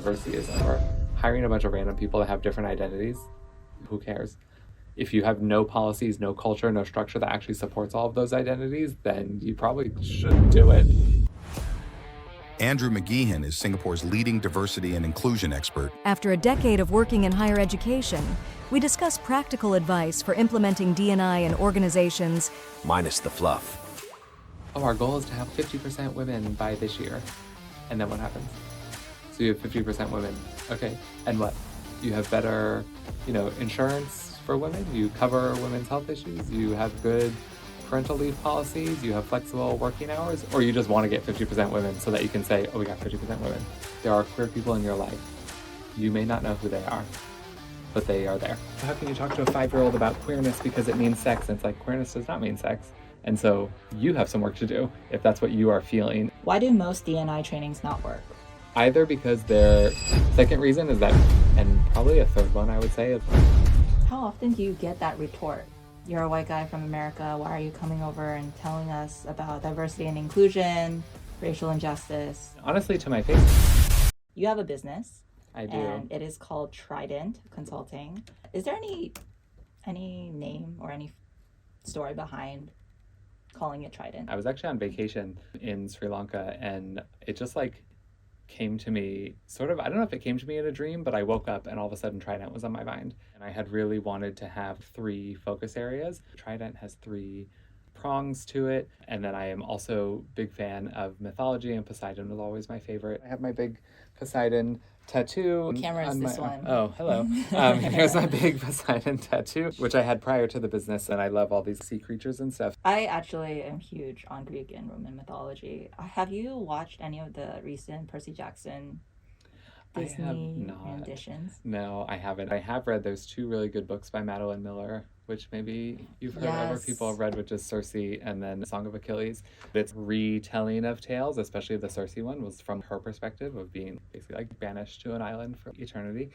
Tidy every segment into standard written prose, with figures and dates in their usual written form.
diversity isn't, or hiring a bunch of random people that have different identities. Who cares? If you have no policies, no culture, no structure that actually supports all of those identities, then you probably shouldn't do it. Andrew McGeehan is Singapore's leading diversity and inclusion expert. After a decade of working in higher education, we discuss practical advice for implementing D&I in organizations. Minus the fluff. Oh, our goal is to have 50% women by this year. And then what happens? So you have 50% women. Okay, and what? You have better, insurance for women. You cover women's health issues. You have good parental leave policies. You have flexible working hours. Or you just want to get 50% women so that you can say, oh, we got 50% women. There are queer people in your life. You may not know who they are, but they are there. How can you talk to a 5-year-old about queerness because it means sex? And it's like, queerness does not mean sex. And so you have some work to do if that's what you are feeling. Why do most D&I trainings not work? Either because their second reason is that, and probably a third one I would say, is how often do you get that retort? You're a white guy from America, why are you coming over and telling us about diversity and inclusion, racial injustice? Honestly, to my face. You have a business. I do. And it is called Trident Consulting. Is there any name or any story behind calling it Trident? I was actually on vacation in Sri Lanka, and it just came to me sort of, I don't know if it came to me in a dream, but I woke up and all of a sudden Trident was on my mind. And I had really wanted to have 3 focus areas. Trident has 3 prongs to it. And then I am also a big fan of mythology, and Poseidon was always my favorite. I have my big Poseidon tattoo. Camera is this one. Oh, hello. Here's my big Poseidon tattoo, which I had prior to the business, and I love all these sea creatures and stuff. I actually am huge on Greek and Roman mythology. Have you watched any of the recent Percy Jackson Disney renditions? No, I haven't. I have read, there's 2 really good books by Madeline Miller, which maybe you've heard of or people have read, which is Circe and then Song of Achilles. It's retelling of tales, especially the Circe one was from her perspective of being basically banished to an island for eternity.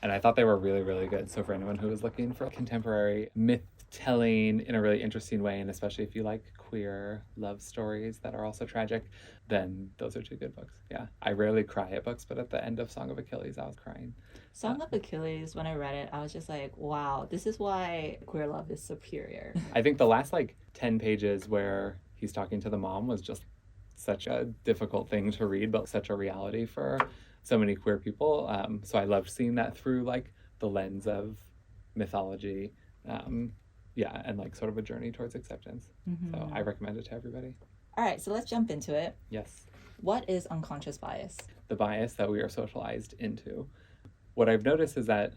And I thought they were really, really good. So for anyone who is looking for contemporary myth telling in a really interesting way, and especially if you like queer love stories that are also tragic, then those are 2 good books. Yeah, I rarely cry at books, but at the end of Song of Achilles, I was crying. Song of Achilles, when I read it, I was just like, wow, this is why queer love is superior. I think the last 10 pages where he's talking to the mom was just such a difficult thing to read, but such a reality for so many queer people. So I loved seeing that through the lens of mythology. And sort of a journey towards acceptance. Mm-hmm. So I recommend it to everybody. All right, so let's jump into it. Yes. What is unconscious bias? The bias that we are socialized into. What I've noticed is that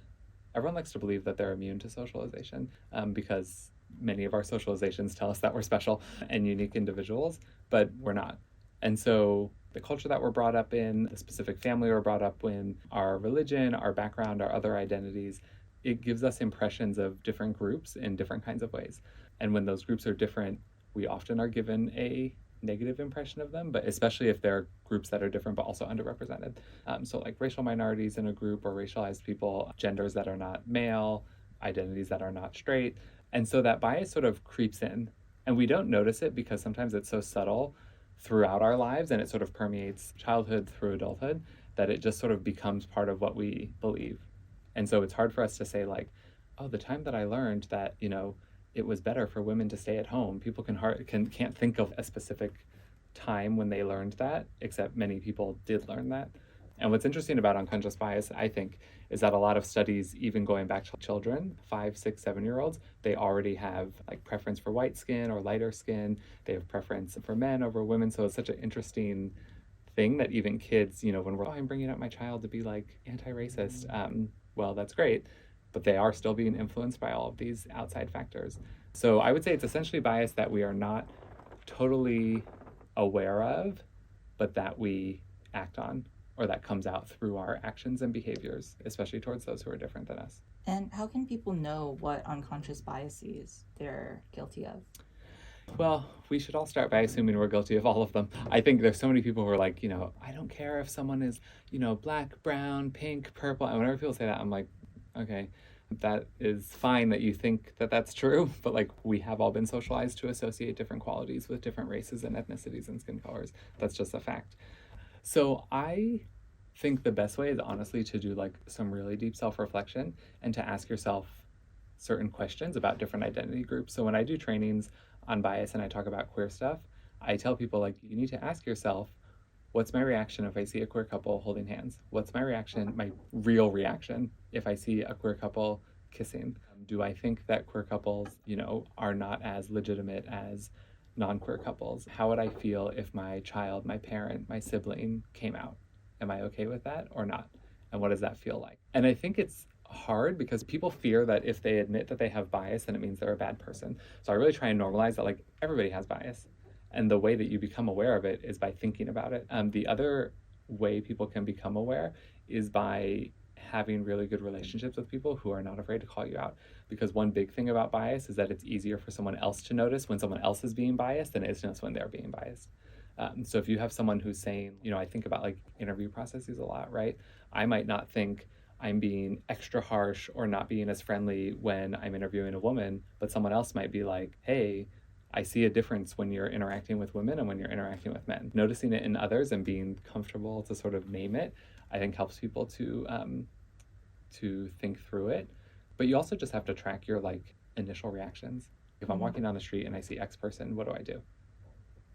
everyone likes to believe that they're immune to socialization because many of our socializations tell us that we're special and unique individuals, but we're not. And so the culture that we're brought up in, the specific family we're brought up in, our religion, our background, our other identities, it gives us impressions of different groups in different kinds of ways. And when those groups are different, we often are given a negative impression of them, but especially if they're groups that are different but also underrepresented. So racial minorities in a group, or racialized people, genders that are not male, identities that are not straight. And so that bias sort of creeps in. And we don't notice it because sometimes it's so subtle throughout our lives, and it sort of permeates childhood through adulthood that it just sort of becomes part of what we believe. And so it's hard for us to say oh, the time that I learned that, it was better for women to stay at home. People can't think of a specific time when they learned that, except many people did learn that. And what's interesting about unconscious bias, I think, is that a lot of studies, even going back to children, 5, 6, 7-year-olds, they already have preference for white skin or lighter skin. They have preference for men over women. So it's such an interesting thing that even kids, when we're, I'm bringing up my child to be anti-racist, well, that's great, but they are still being influenced by all of these outside factors. So I would say it's essentially bias that we are not totally aware of, but that we act on, or that comes out through our actions and behaviors, especially towards those who are different than us. And how can people know what unconscious biases they're guilty of? Well, we should all start by assuming we're guilty of all of them. I think there's so many people who are I don't care if someone is, black, brown, pink, purple. And whenever people say that, I'm like, okay, that is fine that you think that that's true. But we have all been socialized to associate different qualities with different races and ethnicities and skin colors. That's just a fact. So I think the best way is honestly to do like some really deep self-reflection and to ask yourself certain questions about different identity groups. So when I do trainings on bias and I talk about queer stuff, I tell people like, you need to ask yourself, what's my reaction if I see a queer couple holding hands? What's my reaction, my real reaction, if I see a queer couple kissing? Do I think that queer couples, are not as legitimate as non-queer couples? How would I feel if my child, my parent, my sibling came out? Am I okay with that or not? And what does that feel like? And I think it's hard because people fear that if they admit that they have bias, then it means they're a bad person. So I really try and normalize that like everybody has bias. And the way that you become aware of it is by thinking about it. The other way people can become aware is by having really good relationships with people who are not afraid to call you out. Because one big thing about bias is that it's easier for someone else to notice when someone else is being biased than it is to notice when they're being biased. So if you have someone who's saying, I think about like interview processes a lot, right? I might not think I'm being extra harsh or not being as friendly when I'm interviewing a woman, but someone else might be like, hey, I see a difference when you're interacting with women and when you're interacting with men. Noticing it in others and being comfortable to sort of name it, I think helps people to think through it. But you also just have to track your like initial reactions. If I'm walking down the street and I see X person, what do I do?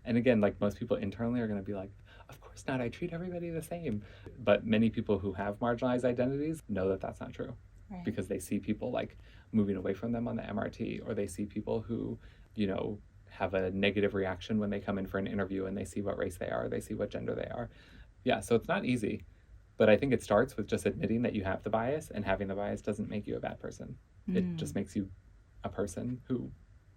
And again, like most people internally are going to be like, of course not, I treat everybody the same. But many people who have marginalized identities know that that's not true. Right. Because they see people like moving away from them on the MRT, or they see people who, have a negative reaction when they come in for an interview and they see what race they are, they see what gender they are. Yeah, so it's not easy. But I think it starts with just admitting that you have the bias, and having the bias doesn't make you a bad person. It just makes you a person who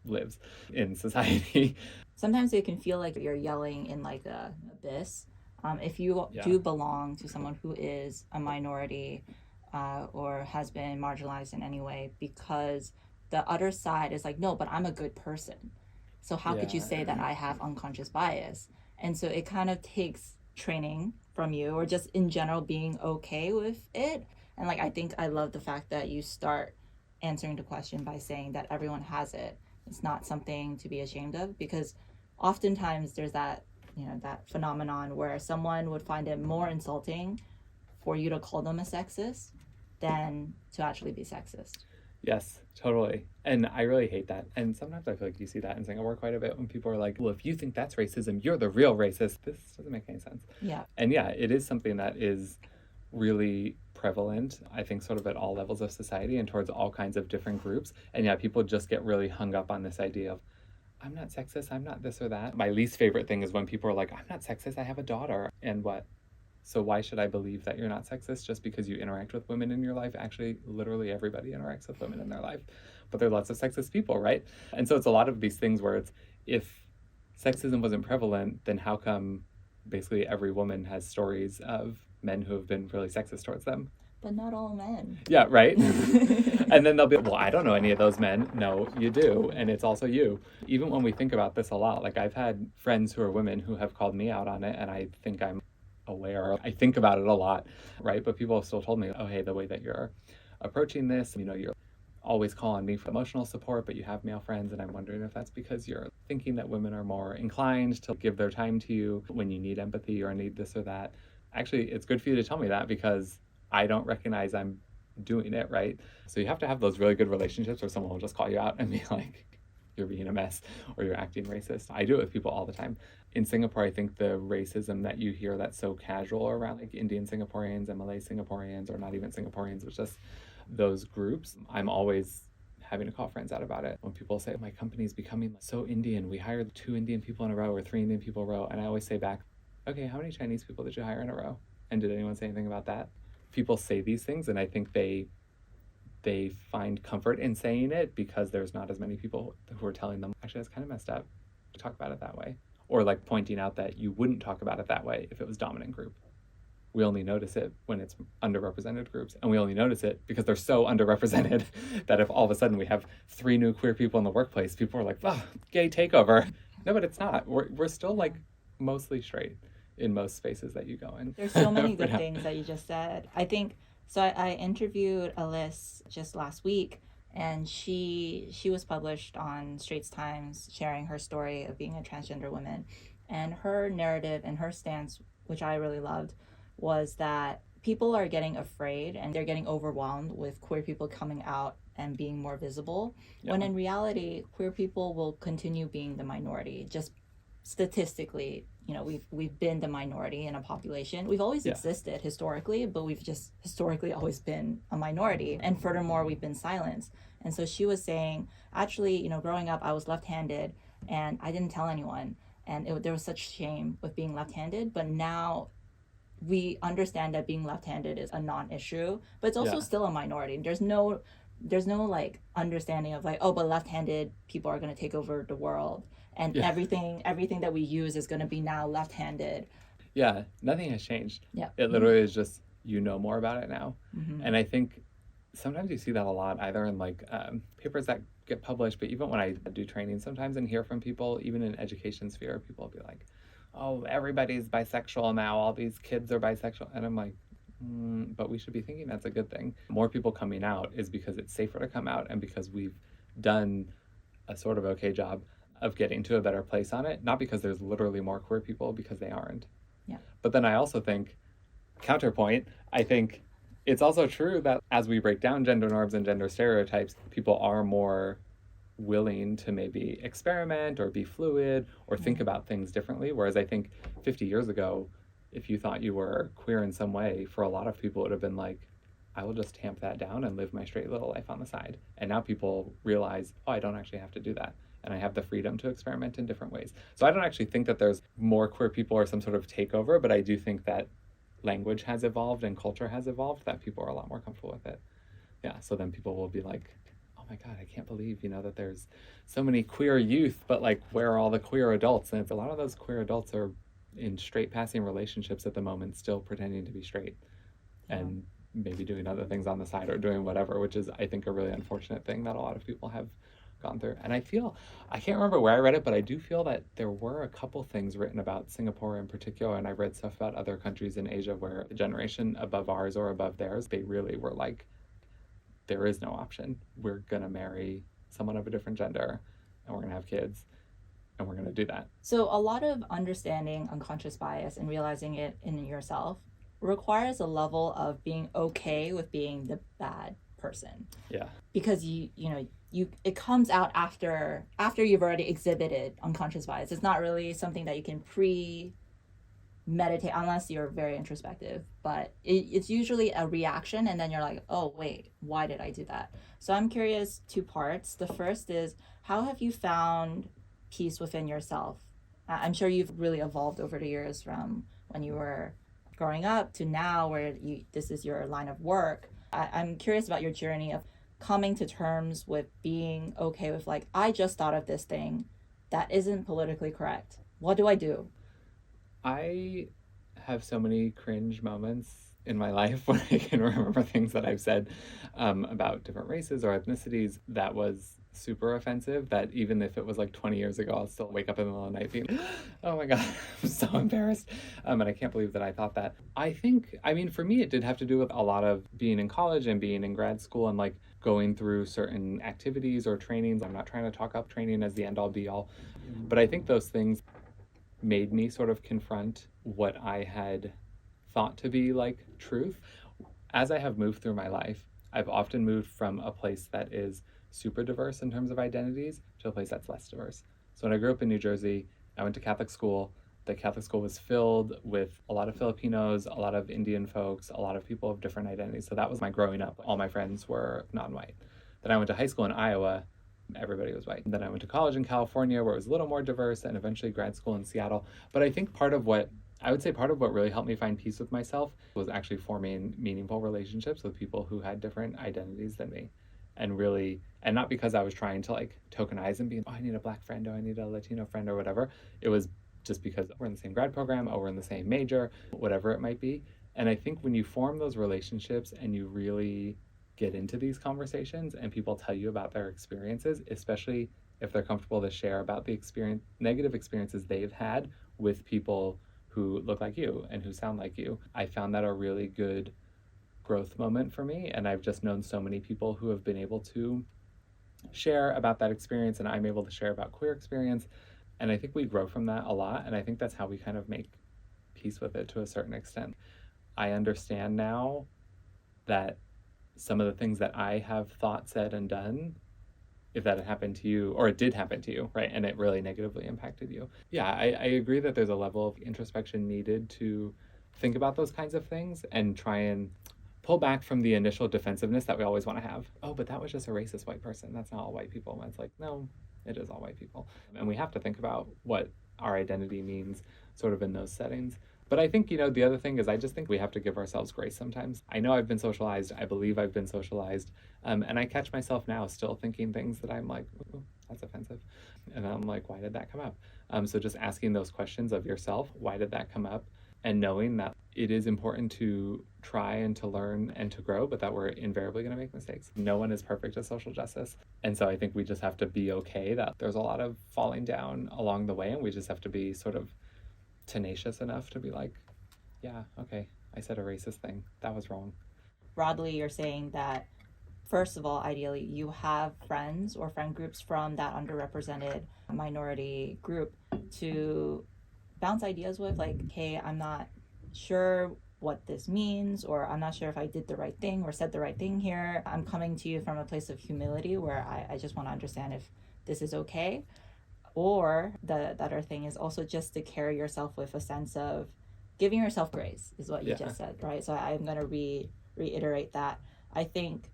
lives in society. Sometimes it can feel like you're yelling in like a abyss. If you do belong to someone who is a minority or has been marginalized in any way, because the other side is like, no, but I'm a good person. So how could you say that I have unconscious bias? And so it kind of takes training from you, or just in general being okay with it. And like, I think I love the fact that you start answering the question by saying that everyone has it. It's not something to be ashamed of, because oftentimes there's that, that phenomenon where someone would find it more insulting for you to call them a sexist than to actually be sexist. Yes, totally. And I really hate that. And sometimes I feel like you see that in Singapore quite a bit when people are like, well, if you think that's racism, you're the real racist. This doesn't make any sense. Yeah. And yeah, it is something that is really prevalent, I think, sort of at all levels of society and towards all kinds of different groups. And yeah, people just get really hung up on this idea of, I'm not sexist, I'm not this or that. My least favorite thing is when people are like, I'm not sexist, I have a daughter. And what? So why should I believe that you're not sexist just because you interact with women in your life? Actually, literally everybody interacts with women in their life. But there are lots of sexist people, right? And so it's a lot of these things where it's, if sexism wasn't prevalent, then how come basically every woman has stories of men who have been really sexist towards them? But not all men. Yeah, right? And then they'll be, well, I don't know any of those men. No, you do. And it's also you. Even when we think about this a lot, like I've had friends who are women who have called me out on it, and I think I'm aware. I think about it a lot, right? But people have still told me, oh, hey, the way that you're approaching this, you're always calling me for emotional support, but you have male friends, and I'm wondering if that's because you're thinking that women are more inclined to give their time to you when you need empathy or need this or that. Actually, it's good for you to tell me that, because I don't recognize I'm doing it, right? So you have to have those really good relationships where someone will just call you out and be like, you're being a mess or you're acting racist. I do it with people all the time. In Singapore, I think the racism that you hear that's so casual around like Indian Singaporeans and Malay Singaporeans, or not even Singaporeans, but just those groups, I'm always having to call friends out about it. When people say, my company's becoming so Indian, we hired 2 Indian people in a row or 3 Indian people in a row. And I always say back, okay, how many Chinese people did you hire in a row? And did anyone say anything about that? People say these things, and I think they find comfort in saying it because there's not as many people who are telling them, actually, that's kind of messed up to talk about it that way. Or like pointing out that you wouldn't talk about it that way if it was dominant group. We only notice it when it's underrepresented groups. And we only notice it because they're so underrepresented that if all of a sudden we have 3 new queer people in the workplace, people are like, oh, gay takeover. No, but it's not. We're still like mostly straight in most spaces that you go in. There's so many good things that you just said. I think, so I interviewed Alice just last week, and she was published on Straits Times sharing her story of being a transgender woman. And her narrative and her stance, which I really loved, was that people are getting afraid and they're getting overwhelmed with queer people coming out and being more visible, when in reality, queer people will continue being the minority. Just statistically, you know, we've been the minority in a population. We've always existed historically, but we've just historically always been a minority. And furthermore, we've been silenced. And so she was saying, actually, you know, growing up, I was left-handed and I didn't tell anyone. And there was such shame with being left-handed. But now we understand that being left-handed is a non-issue, but it's also still a minority. There's no like understanding of like, oh, but left-handed people are going to take over the world, and everything that we use is going to be now left-handed. Yeah, nothing has changed. Yeah, it literally is just, you know, more about it now. And I think sometimes you see that a lot, either in like papers that get published, but even when I do training sometimes and hear from people, even in education sphere, people will be like, oh, everybody's bisexual now, all these kids are bisexual. And I'm like, but we should be thinking that's a good thing. More people coming out is because it's safer to come out and because we've done a sort of okay job of getting to a better place on it, not because there's literally more queer people, because they aren't. Yeah. But then I also think, counterpoint, I think it's also true that as we break down gender norms and gender stereotypes, people are more willing to maybe experiment or be fluid or think about things differently. Whereas I think 50 years ago, if you thought you were queer in some way, for a lot of people it would have been like, I will just tamp that down and live my straight little life on the side. And now people realize, oh, I don't actually have to do that. And I have the freedom to experiment in different ways. So I don't actually think that there's more queer people or some sort of takeover, but I do think that language has evolved and culture has evolved, that people are a lot more comfortable with it. Yeah, so then people will be like, oh my God, I can't believe, you know, that there's so many queer youth, but like, where are all the queer adults? And a lot of those queer adults are in straight passing relationships at the moment, still pretending to be straight and maybe doing other things on the side or doing whatever, which is, I think, a really unfortunate thing that a lot of people have gone through. And I can't remember where I read it, but I do feel that there were a couple things written about Singapore in particular, and I read stuff about other countries in Asia where the generation above ours or above theirs, they really were like, there is no option. We're going to marry someone of a different gender and we're going to have kids and we're going to do that. So a lot of understanding unconscious bias and realizing it in yourself requires a level of being okay with being the bad person. Yeah. Because it comes out after you've already exhibited unconscious bias. It's not really something that you can meditate unless you're very introspective, but it's usually a reaction, and then you're like, oh wait, why did I do that? So I'm curious, 2 parts. The first is, how have you found peace within yourself? I'm sure you've really evolved over the years from when you were growing up to now where this is your line of work. I'm curious about your journey of coming to terms with being okay with like, I just thought of this thing that isn't politically correct. What do I do? I have so many cringe moments in my life when I can remember things that I've said about different races or ethnicities that was super offensive, that even if it was like 20 years ago, I'll still wake up in the middle of the night being, oh my God, I'm so embarrassed. And I can't believe that I thought that. For me, it did have to do with a lot of being in college and being in grad school and like going through certain activities or trainings. I'm not trying to talk up training as the end all be all, but I think those things made me sort of confront what I had thought to be like truth. As I have moved through my life, I've often moved from a place that is super diverse in terms of identities to a place that's less diverse. So when I grew up in New Jersey, I went to Catholic school. The Catholic school was filled with a lot of Filipinos, a lot of Indian folks, a lot of people of different identities. So that was my growing up. All my friends were non-white. Then I went to high school in Iowa. Everybody was white. And then I went to college in California where it was a little more diverse, and eventually grad school in Seattle. But I think part of what really helped me find peace with myself was actually forming meaningful relationships with people who had different identities than me. And not because I was trying to like tokenize and be, oh, I need a Black friend, or I need a Latino friend or whatever. It was just because we're in the same grad program, or we're in the same major, whatever it might be. And I think when you form those relationships and you really get into these conversations and people tell you about their experiences, especially if they're comfortable to share about the negative experiences they've had with people who look like you and who sound like you, I found that a really good growth moment for me. And I've just known so many people who have been able to share about that experience, and I'm able to share about queer experience. And I think we grow from that a lot. And I think that's how we kind of make peace with it to a certain extent. I understand now that some of the things that I have thought, said, and done, if that had happened to you, or it did happen to you, right, and it really negatively impacted you. Yeah, I agree that there's a level of introspection needed to think about those kinds of things and try and pull back from the initial defensiveness that we always want to have. Oh, but that was just a racist white person. That's not all white people. And it's like, no, it is all white people. And we have to think about what our identity means sort of in those settings. But I think, the other thing is I just think we have to give ourselves grace sometimes. I know I've been socialized. I believe I've been socialized. And I catch myself now still thinking things that I'm like, ooh, that's offensive. And I'm like, why did that come up? So just asking those questions of yourself, why did that come up? And knowing that it is important to try and to learn and to grow, but that we're invariably going to make mistakes. No one is perfect at social justice. And so I think we just have to be okay that there's a lot of falling down along the way, and we just have to be sort of tenacious enough to be like, yeah, okay, I said a racist thing. That was wrong. Broadly, you're saying that, first of all, ideally, you have friends or friend groups from that underrepresented minority group to bounce ideas with, like, hey, I'm not sure what this means, or I'm not sure if I did the right thing or said the right thing here. I'm coming to you from a place of humility where I just want to understand if this is okay. Or the other thing is also just to carry yourself with a sense of giving yourself grace, is what you just said, right? So I'm going to reiterate that. I think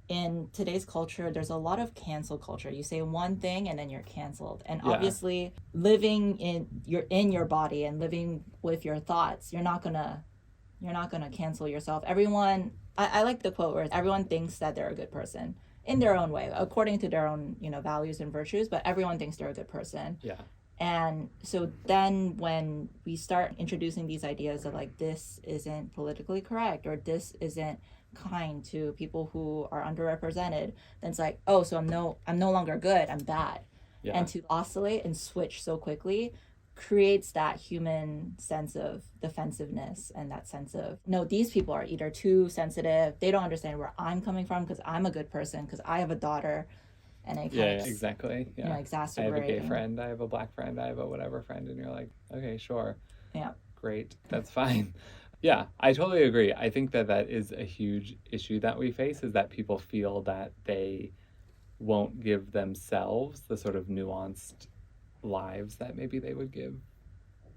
in today's culture, there's a lot of cancel culture. You say one thing and then you're canceled. And obviously living in your body and living with your thoughts, you're not gonna cancel yourself. Everyone, I like the quote where everyone thinks that they're a good person in their own way, according to their own, values and virtues, but everyone thinks they're a good person. Yeah. And so then when we start introducing these ideas of like, this isn't politically correct, or this isn't kind to people who are underrepresented, then it's like, oh, so I'm no longer good, I'm bad. Yeah. And to oscillate and switch so quickly creates that human sense of defensiveness and that sense of, no, these people are either too sensitive, they don't understand where I'm coming from because I'm a good person, because I have a daughter. And it kind of, exactly. Yeah. Exacerbate. I have a gay friend, I have a black friend, I have a whatever friend, and you're like, okay, sure. Yeah. Great. That's fine. Yeah, I totally agree. I think that is a huge issue that we face, is that people feel that they won't give themselves the sort of nuanced lives that maybe they would give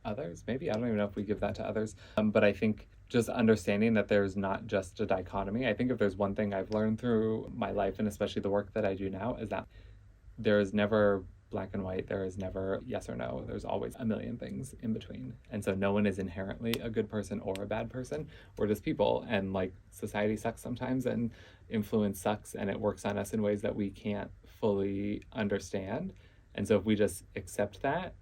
others. Maybe, I don't even know if we give that to others. But I think just understanding that there's not just a dichotomy. I think if there's one thing I've learned through my life, and especially the work that I do now, is that there is never black and white. There is never yes or no. There's always a million things in between. And so no one is inherently a good person or a bad person. We're just people, and like society sucks sometimes, and influence sucks, and it works on us in ways that we can't fully understand. And so if we just accept that,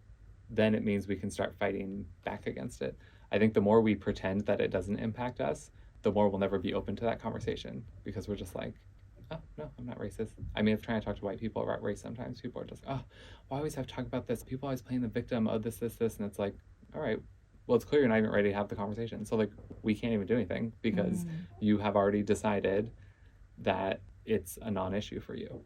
then it means we can start fighting back against it. I think the more we pretend that it doesn't impact us, the more we'll never be open to that conversation, because we're just like, oh, no, I'm not racist. I mean, if trying to talk to white people about race, sometimes people are just, oh, why always have to talk about this? People always playing the victim, oh, this. And it's like, all right, well, it's clear you're not even ready to have the conversation. So like, we can't even do anything because you have already decided that it's a non-issue for you.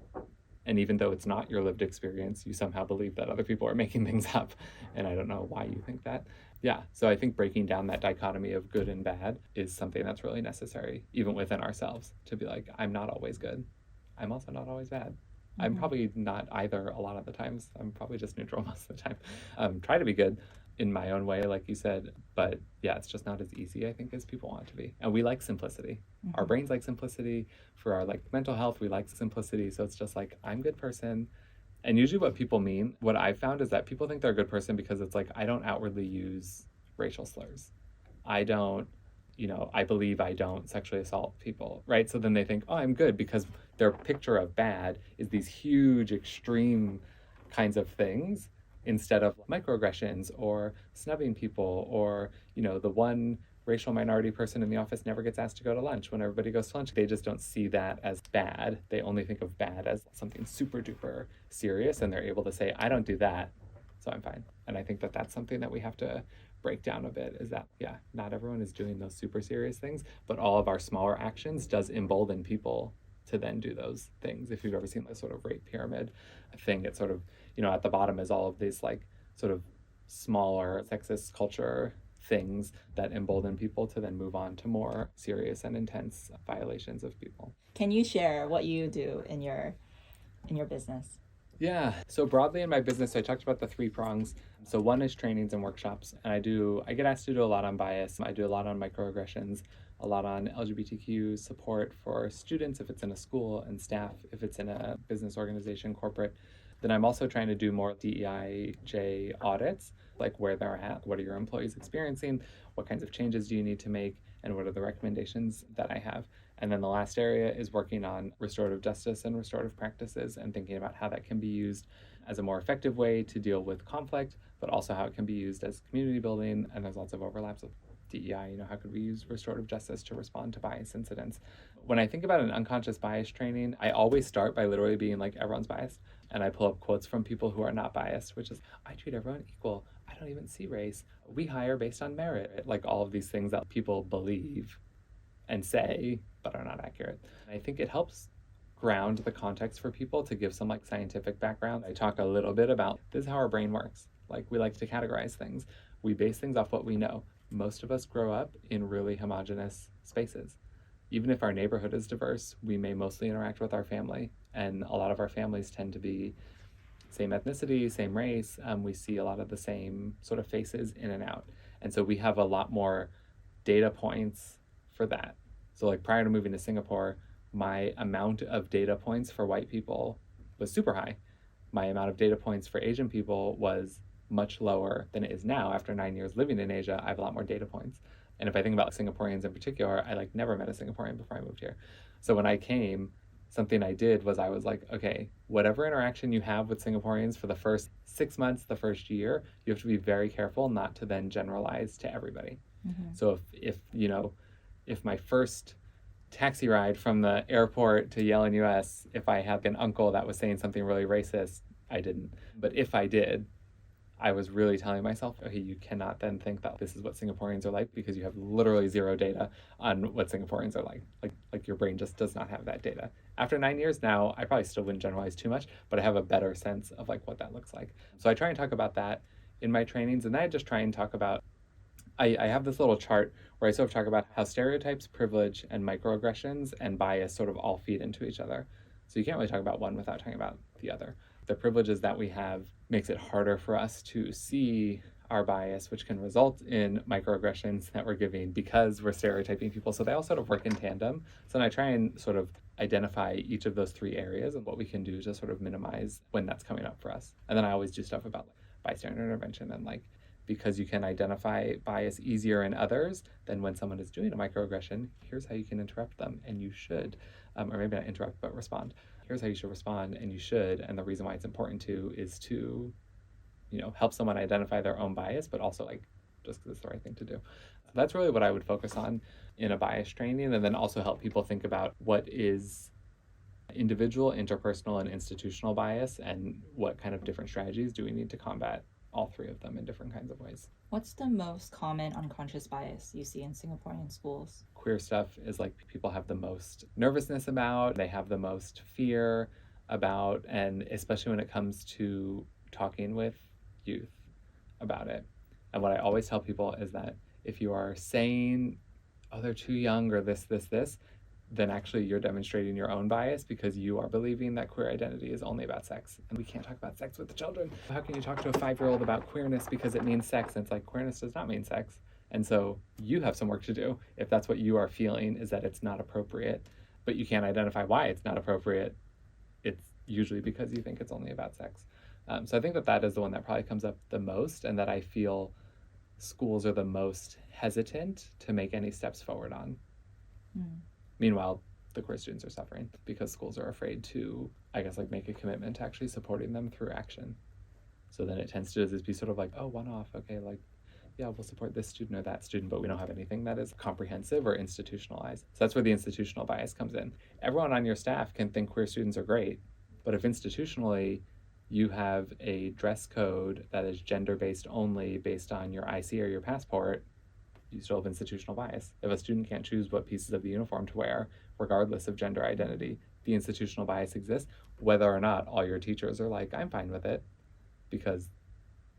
And even though it's not your lived experience, you somehow believe that other people are making things up. And I don't know why you think that. Yeah, so I think breaking down that dichotomy of good and bad is something that's really necessary, even within ourselves, to be like, I'm not always good. I'm also not always bad. I'm probably not either a lot of the times. I'm probably just neutral most of the time. Try to be good in my own way, like you said. But yeah, it's just not as easy, I think, as people want it to be. And we like simplicity. Our brains like simplicity. For our like mental health, we like simplicity. So it's just like, I'm a good person. And usually what people mean, what I've found, is that people think they're a good person because it's like, I don't outwardly use racial slurs. I don't, I believe I don't sexually assault people, right? So then they think, oh, I'm good, because their picture of bad is these huge, extreme kinds of things, instead of microaggressions or snubbing people, or, the one racial minority person in the office never gets asked to go to lunch when everybody goes to lunch. They just don't see that as bad. They only think of bad as something super duper serious, and they're able to say, I don't do that, so I'm fine. And I think that that's something that we have to break down a bit, is that, yeah, not everyone is doing those super serious things, but all of our smaller actions does embolden people to then do those things. If you've ever seen this sort of rape pyramid thing, it's sort of, at the bottom is all of these like sort of smaller sexist culture things that embolden people to then move on to more serious and intense violations of people. Can you share what you do in your business? Yeah. So broadly in my business, I talked about the three prongs. So one is trainings and workshops, and I get asked to do a lot on bias. I do a lot on microaggressions, a lot on LGBTQ support for students if it's in a school, and staff if it's in a business organization, corporate. Then I'm also trying to do more DEI-J audits, like where they're at, what are your employees experiencing, what kinds of changes do you need to make, and what are the recommendations that I have. And then the last area is working on restorative justice and restorative practices and thinking about how that can be used as a more effective way to deal with conflict, but also how it can be used as community building. And there's lots of overlaps with DEI, how could we use restorative justice to respond to bias incidents? When I think about an unconscious bias training, I always start by literally being like, everyone's biased. And I pull up quotes from people who are not biased, which is, I treat everyone equal. I don't even see race. We hire based on merit. Like all of these things that people believe and say, but are not accurate. And I think it helps ground the context for people to give some like scientific background. I talk a little bit about this is how our brain works. Like we like to categorize things. We base things off what we know. Most of us grow up in really homogenous spaces. Even if our neighborhood is diverse, we may mostly interact with our family. And a lot of our families tend to be same ethnicity, same race. We see a lot of the same sort of faces in and out. And so we have a lot more data points for that. So like prior to moving to Singapore, my amount of data points for white people was super high. My amount of data points for Asian people was much lower than it is now. After 9 years living in Asia, I have a lot more data points. And if I think about Singaporeans in particular, I like never met a Singaporean before I moved here. So when I came, something I did was I was like, okay, whatever interaction you have with Singaporeans for the first 6 months, the first year, you have to be very careful not to then generalize to everybody. Mm-hmm. So if my first taxi ride from the airport to Yale in US, if I had an uncle that was saying something really racist, I didn't. But if I did, I was really telling myself, okay, you cannot then think that this is what Singaporeans are like because you have literally zero data on what Singaporeans are like. Like your brain just does not have that data. After 9 years now, I probably still wouldn't generalize too much, but I have a better sense of like what that looks like. So I try and talk about that in my trainings, and then I just try and talk about, I have this little chart where I sort of talk about how stereotypes, privilege, and microaggressions and bias sort of all feed into each other. So you can't really talk about one without talking about the other. The privileges that we have makes it harder for us to see our bias, which can result in microaggressions that we're giving because we're stereotyping people. So they all sort of work in tandem. So then I try and sort of identify each of those three areas and what we can do to sort of minimize when that's coming up for us. And then I always do stuff about like bystander intervention and like, because you can identify bias easier in others than when someone is doing a microaggression, here's how you can interrupt them, and you should, or maybe not interrupt, but respond. Here's how you should respond, and you should, and the reason why it's important to is to, help someone identify their own bias, but also like, just because it's the right thing to do. So that's really what I would focus on in a bias training, and then also help people think about what is individual, interpersonal, and institutional bias, and what kind of different strategies do we need to combat all three of them in different kinds of ways. What's the most common unconscious bias you see in Singaporean schools? Queer stuff is like people have the most nervousness about, they have the most fear about, and especially when it comes to talking with youth about it. And what I always tell people is that if you are saying, oh, they're too young or this, then actually you're demonstrating your own bias because you are believing that queer identity is only about sex. And we can't talk about sex with the children. How can you talk to a 5-year-old about queerness because it means sex? And it's like, queerness does not mean sex. And so you have some work to do if that's what you are feeling, is that it's not appropriate, but you can't identify why it's not appropriate. It's usually because you think it's only about sex. So I think that is the one that probably comes up the most, and that I feel schools are the most hesitant to make any steps forward on. Mm. Meanwhile, the queer students are suffering because schools are afraid to, make a commitment to actually supporting them through action. So then it tends to just be sort of like, oh, one-off, okay, yeah, we'll support this student or that student, but we don't have anything that is comprehensive or institutionalized. So that's where the institutional bias comes in. Everyone on your staff can think queer students are great, but if institutionally you have a dress code that is gender-based only based on your IC or your passport, you still have institutional bias. If a student can't choose what pieces of the uniform to wear, regardless of gender identity, the institutional bias exists, whether or not all your teachers are like, I'm fine with it, because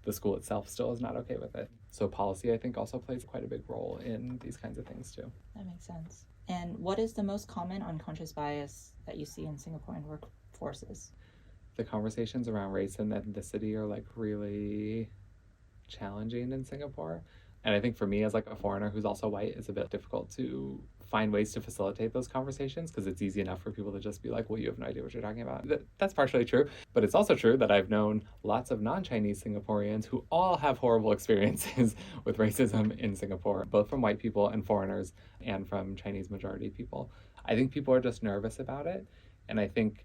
the school itself still is not okay with it. So policy, I think, also plays quite a big role in these kinds of things too. That makes sense. And what is the most common unconscious bias that you see in Singaporean workforces? The conversations around race and ethnicity are like really challenging in Singapore. And I think for me as like a foreigner who's also white, it's a bit difficult to find ways to facilitate those conversations because it's easy enough for people to just be like, well, you have no idea what you're talking about. That's partially true. But it's also true that I've known lots of non-Chinese Singaporeans who all have horrible experiences with racism in Singapore, both from white people and foreigners and from Chinese majority people. I think people are just nervous about it. And I think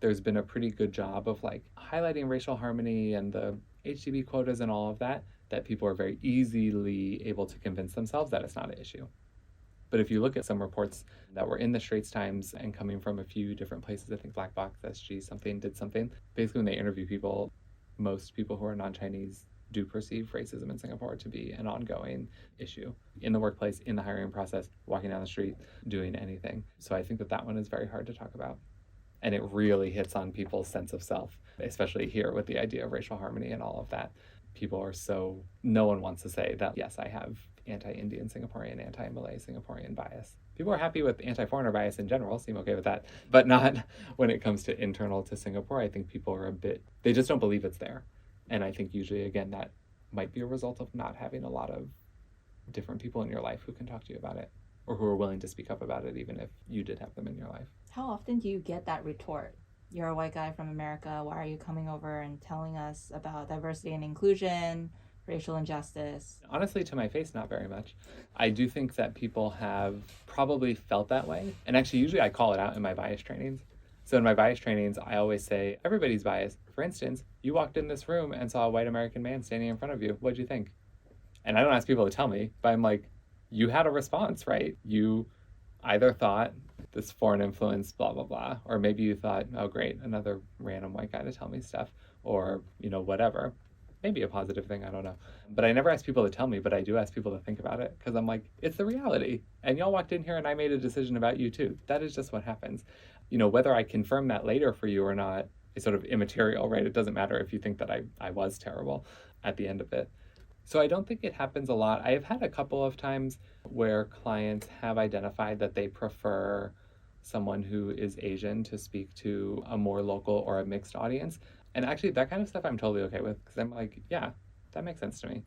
there's been a pretty good job of like highlighting racial harmony and the HDB quotas and all of that people are very easily able to convince themselves that it's not an issue. But if you look at some reports that were in the Straits Times and coming from a few different places, I think Black Box, SG, something, did something. Basically, when they interview people, most people who are non-Chinese do perceive racism in Singapore to be an ongoing issue in the workplace, in the hiring process, walking down the street, doing anything. So I think that one is very hard to talk about. And it really hits on people's sense of self, especially here with the idea of racial harmony and all of that. People are so, no one wants to say that, yes, I have anti-Indian Singaporean, anti-Malay Singaporean bias. People are happy with anti-foreigner bias in general, seem okay with that, but not when it comes to internal to Singapore. I think people are they just don't believe it's there. And I think usually, again, that might be a result of not having a lot of different people in your life who can talk to you about it or who are willing to speak up about it, even if you did have them in your life. How often do you get that retort? You're a white guy from America. Why are you coming over and telling us about diversity and inclusion, racial injustice? Honestly, to my face, not very much. I do think that people have probably felt that way. And actually, usually I call it out in my bias trainings. So in my bias trainings, I always say, everybody's biased. For instance, you walked in this room and saw a white American man standing in front of you. What'd you think? And I don't ask people to tell me, but I'm like, you had a response, right? You either thought this foreign influence, blah, blah, blah, or maybe you thought, oh, great, another random white guy to tell me stuff, or, whatever. Maybe a positive thing, I don't know. But I never ask people to tell me, but I do ask people to think about it, because I'm like, it's the reality. And y'all walked in here and I made a decision about you too. That is just what happens. Whether I confirm that later for you or not is sort of immaterial, right? It doesn't matter if you think that I was terrible at the end of it. So I don't think it happens a lot. I have had a couple of times where clients have identified that they prefer someone who is Asian to speak to a more local or a mixed audience. And actually that kind of stuff I'm totally okay with, because I'm like, yeah, that makes sense to me.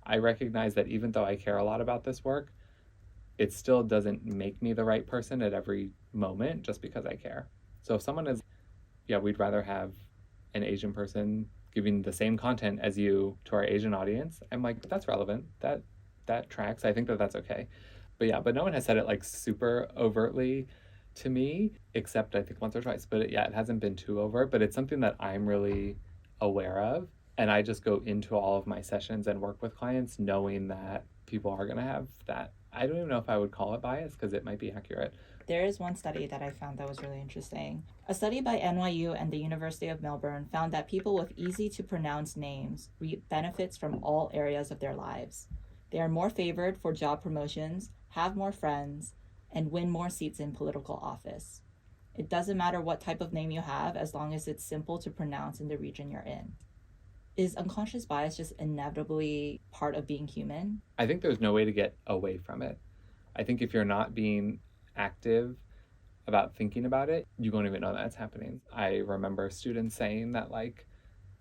I recognize that even though I care a lot about this work, it still doesn't make me the right person at every moment just because I care. So if someone is, yeah, we'd rather have an Asian person giving the same content as you to our Asian audience, I'm like, that's relevant. That tracks. I think that's okay. But no one has said it like super overtly to me, except I think once or twice. But it hasn't been too overt, but it's something that I'm really aware of. And I just go into all of my sessions and work with clients knowing that people are going to have that. I don't even know if I would call it bias because it might be accurate. There is one study that I found that was really interesting. A study by NYU and the University of Melbourne found that people with easy to pronounce names reap benefits from all areas of their lives. They are more favored for job promotions, have more friends, and win more seats in political office. It doesn't matter what type of name you have as long as it's simple to pronounce in the region you're in. Is unconscious bias just inevitably part of being human? I think there's no way to get away from it. I think if you're not being active about thinking about it, you won't even know that's happening. I remember students saying that, like,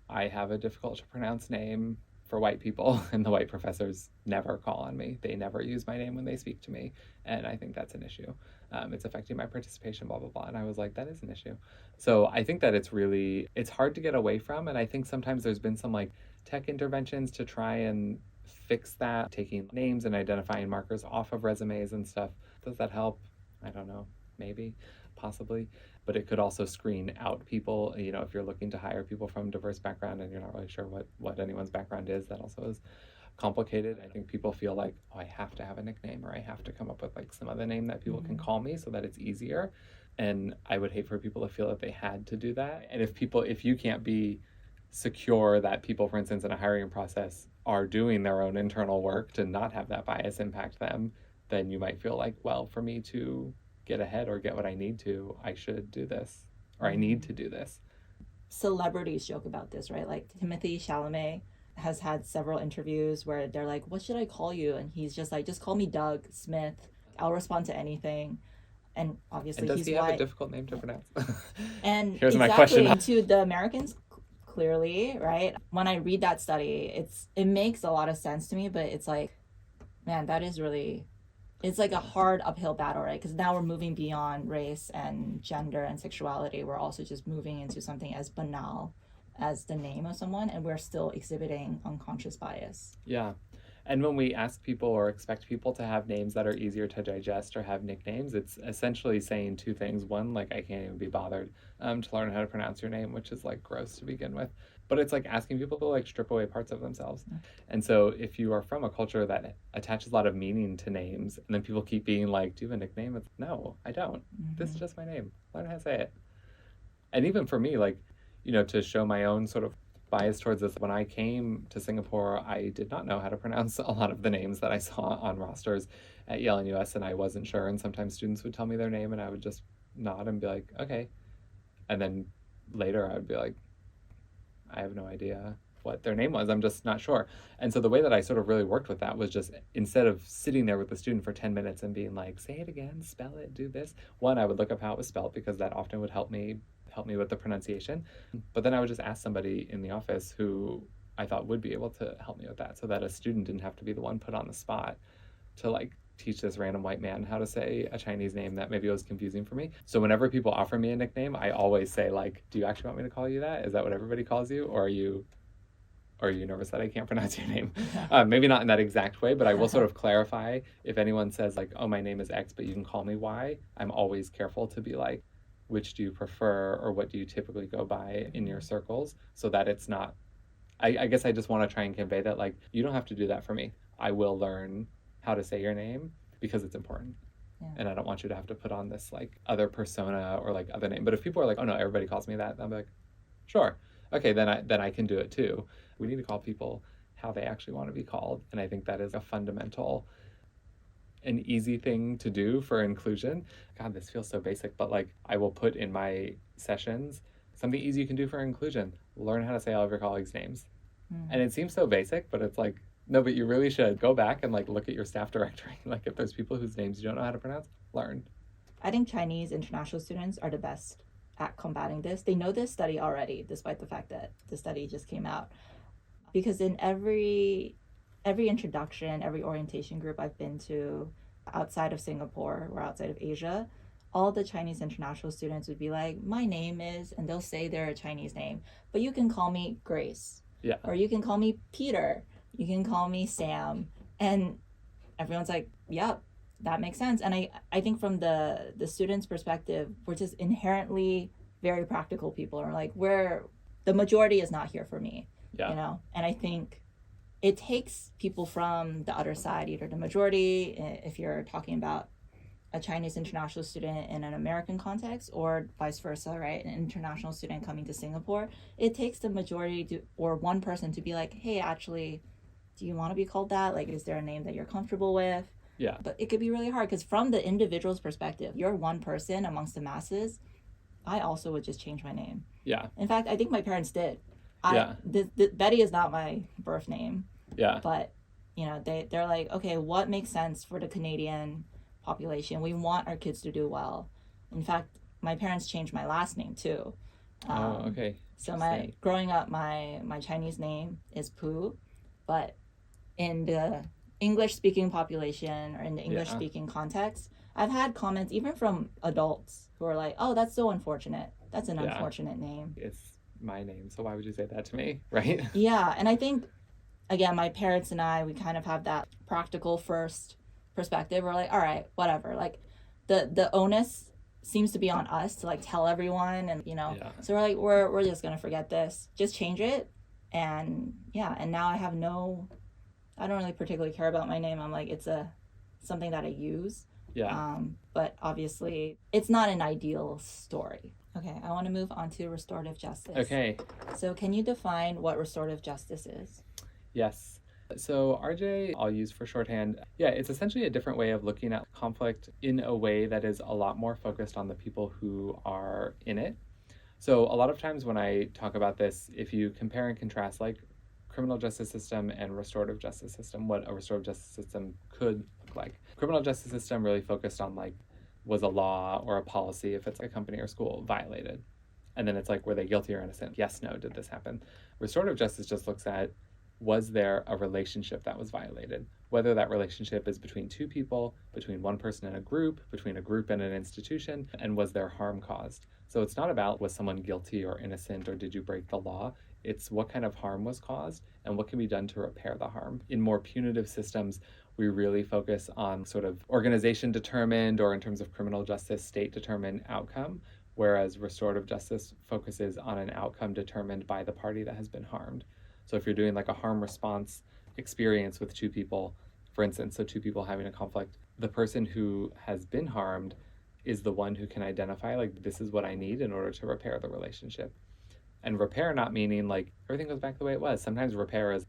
I have a difficult to pronounce name for white people, and the white professors never call on me. They never use my name when they speak to me, and I think that's an issue. It's affecting my participation, blah, blah, blah. And I was like, that is an issue. So I think that it's hard to get away from, and I think sometimes there's been some, like, tech interventions to try and fix that, taking names and identifying markers off of resumes and stuff. Does that help? I don't know, maybe, possibly, but it could also screen out people. If you're looking to hire people from diverse background and you're not really sure what anyone's background is, that also is complicated. I think people feel like, oh, I have to have a nickname, or I have to come up with like some other name that people can call me so that it's easier. And I would hate for people to feel that they had to do that. And if you can't be secure that people, for instance, in a hiring process are doing their own internal work to not have that bias impact them, then you might feel like, well, for me to get ahead or get what I need to, I should do this, or I need to do this. Celebrities joke about this, right? Like Timothée Chalamet has had several interviews where they're like, what should I call you? And he's just like, just call me Doug Smith. I'll respond to anything. And obviously And does he's he have white. a difficult name to pronounce? And here's exactly, my question. To the Americans, clearly, right? When I read that study, it makes a lot of sense to me, but it's like, man, that is really, it's like a hard uphill battle, right? Because now we're moving beyond race and gender and sexuality. We're also just moving into something as banal as the name of someone, and we're still exhibiting unconscious bias. Yeah. And when we ask people or expect people to have names that are easier to digest or have nicknames, it's essentially saying two things. One, like, I can't even be bothered to learn how to pronounce your name, which is like gross to begin with. But it's like asking people to like strip away parts of themselves. And so if you are from a culture that attaches a lot of meaning to names, and then people keep being like, do you have a nickname? It's, no, I don't. This is just my name. Learn how to say it. And even for me, like, you know, to show my own sort of bias towards this, when I came to Singapore, I did not know how to pronounce a lot of the names that I saw on rosters at Yale and US, and I wasn't sure. And sometimes students would tell me their name and I would just nod and be like, okay. And then later I would be like, I have no idea what their name was. I'm just not sure. And so the way that I sort of really worked with that was just, instead of sitting there with the student for 10 minutes and being like, say it again, spell it, do this. One, I would look up how it was spelled, because that often would help me with the pronunciation. But then I would just ask somebody in the office who I thought would be able to help me with that, so that a student didn't have to be the one put on the spot to like teach this random white man how to say a Chinese name that maybe was confusing for me. So whenever people offer me a nickname, I always say like, do you actually want me to call you that? Is that what everybody calls you? Or are you nervous that I can't pronounce your name? Maybe not in that exact way, but I will sort of clarify. If anyone says like, oh, my name is X, but you can call me Y, I'm always careful to be like, which do you prefer, or what do you typically go by in your circles, so that it's not, I guess I just want to try and convey that, like, you don't have to do that for me. I will learn how to say your name because it's important. Yeah. And I don't want you to have to put on this like other persona or like other name. But if people are like, oh no, everybody calls me that, I'm like, sure. Okay, then I can do it too. We need to call people how they actually want to be called. And I think that is a fundamental, an easy thing to do for inclusion. God, this feels so basic, but like, I will put in my sessions something easy you can do for inclusion. Learn how to say all of your colleagues' names. And it seems so basic, but it's like, no, but you really should go back and like look at your staff directory. Like, if there's people whose names you don't know how to pronounce, learn. I think Chinese international students are the best at combating this. They know this study already, despite the fact that the study just came out. Because in every introduction, every orientation group I've been to outside of Singapore or outside of Asia, all the Chinese international students would be like, my name is, and they'll say their Chinese name, but you can call me Grace. Yeah. Or you can call me Peter. You can call me Sam. And everyone's like, yep, that makes sense. And I think from the students' perspective, we're just inherently very practical people. Or like, the majority is not here for me, you know? And I think it takes people from the other side, either the majority, if you're talking about a Chinese international student in an American context, or vice versa, right? An international student coming to Singapore. It takes the majority or one person to be like, hey, actually, do you want to be called that? Like, is there a name that you're comfortable with? Yeah. But it could be really hard, because from the individual's perspective, you're one person amongst the masses. I also would just change my name. Yeah. In fact, I think my parents did. Betty is not my birth name. Yeah. But, you know, they're like, okay, what makes sense for the Canadian population? We want our kids to do well. In fact, my parents changed my last name too. Okay. So growing up, my Chinese name is Pu, but in the English-speaking population or in the English-speaking context, I've had comments even from adults who are like, oh, that's so unfortunate. That's an unfortunate name. It's my name, so why would you say that to me, right? Yeah, and I think, again, my parents and I, we kind of have that practical first perspective. We're like, all right, whatever. Like, the onus seems to be on us to like tell everyone, and you know, so we're like, we're just gonna forget this, just change it. And and now I don't really particularly care about my name. I'm like, it's something that I use. But obviously it's not an ideal story. Okay, I want to move on to restorative justice. Okay. So can you define what restorative justice is? Yes. So RJ, I'll use for shorthand. Yeah, it's essentially a different way of looking at conflict in a way that is a lot more focused on the people who are in it. So a lot of times when I talk about this, if you compare and contrast like criminal justice system and restorative justice system, what a restorative justice system could look like. Criminal justice system really focused on like, was a law or a policy, if it's a company or school, violated? And then it's like, were they guilty or innocent? Yes, no, did this happen? Restorative justice just looks at, was there a relationship that was violated? Whether that relationship is between two people, between one person and a group, between a group and an institution, and was there harm caused? So it's not about, was someone guilty or innocent, or did you break the law? It's what kind of harm was caused and what can be done to repair the harm. In more punitive systems, we really focus on sort of organization determined, or in terms of criminal justice, state determined outcome, whereas restorative justice focuses on an outcome determined by the party that has been harmed. So if you're doing like a harm response experience with two people, for instance, so two people having a conflict, the person who has been harmed is the one who can identify, like, this is what I need in order to repair the relationship. And repair not meaning like everything goes back the way it was. Sometimes repair is,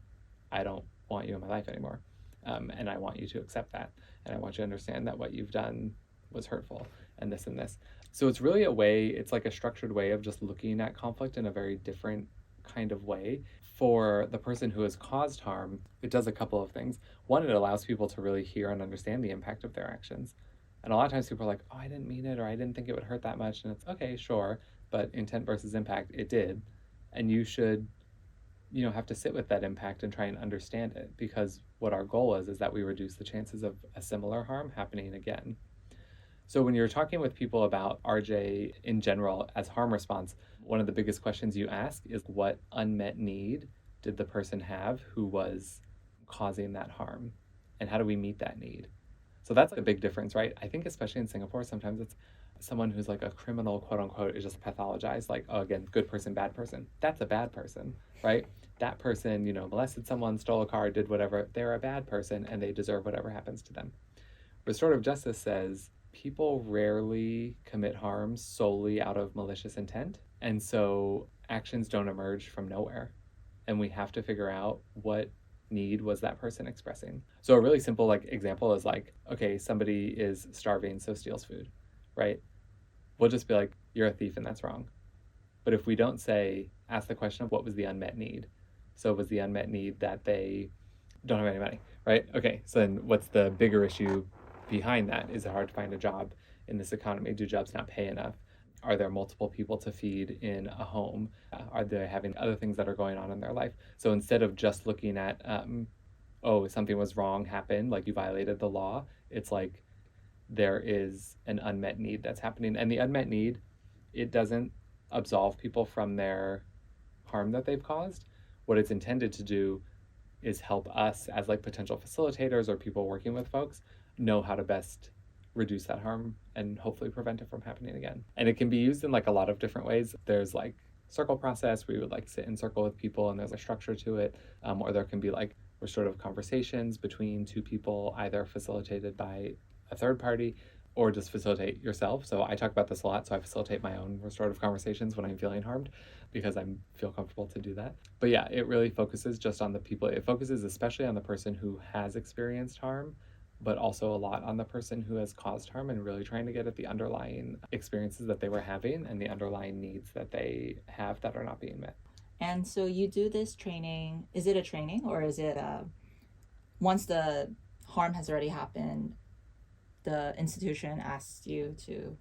I don't want you in my life anymore. And I want you to accept that. And I want you to understand that what you've done was hurtful and this and this. So it's really a way, it's like a structured way of just looking at conflict in a very different kind of way. For the person who has caused harm, it does a couple of things. One, it allows people to really hear and understand the impact of their actions. And a lot of times people are like, oh, I didn't mean it, or I didn't think it would hurt that much. And it's okay, sure, but intent versus impact, it did. And you should, have to sit with that impact and try and understand it, because what our goal is that we reduce the chances of a similar harm happening again. So when you're talking with people about RJ in general as harm response, one of the biggest questions you ask is, what unmet need did the person have who was causing that harm? And how do we meet that need? So that's a big difference, right? I think especially in Singapore, sometimes it's someone who's like a criminal, quote unquote, is just pathologized, like, oh, again, good person, bad person. That's a bad person, right? That person, molested someone, stole a car, did whatever. They're a bad person and they deserve whatever happens to them. Restorative justice says people rarely commit harm solely out of malicious intent. And so actions don't emerge from nowhere. And we have to figure out what need was that person expressing. So a really simple example is okay, somebody is starving, so steals food, right? We'll just be like, you're a thief and that's wrong. But if we don't ask the question of what was the unmet need? So was the unmet need that they don't have any money, right? Okay, so then what's the bigger issue behind that? Is it hard to find a job in this economy? Do jobs not pay enough? Are there multiple people to feed in a home? Are they having other things that are going on in their life? So instead of just looking at, something was wrong, happened, like you violated the law, it's like there is an unmet need that's happening. And the unmet need, it doesn't absolve people from their harm that they've caused. What it's intended to do is help us as potential facilitators or people working with folks know how to best reduce that harm and hopefully prevent it from happening again. And it can be used in a lot of different ways. There's circle process where you would sit in circle with people and there's a structure to it, or there can be restorative conversations between two people, either facilitated by a third party or just facilitate yourself. So I talk about this a lot, so I facilitate my own restorative conversations when I'm feeling harmed because I feel comfortable to do that. But yeah, it really focuses just on the people. It focuses especially on the person who has experienced harm, but also a lot on the person who has caused harm, and really trying to get at the underlying experiences that they were having and the underlying needs that they have that are not being met. And so you do this training, is it a training or is it once the harm has already happened, the institution asks you to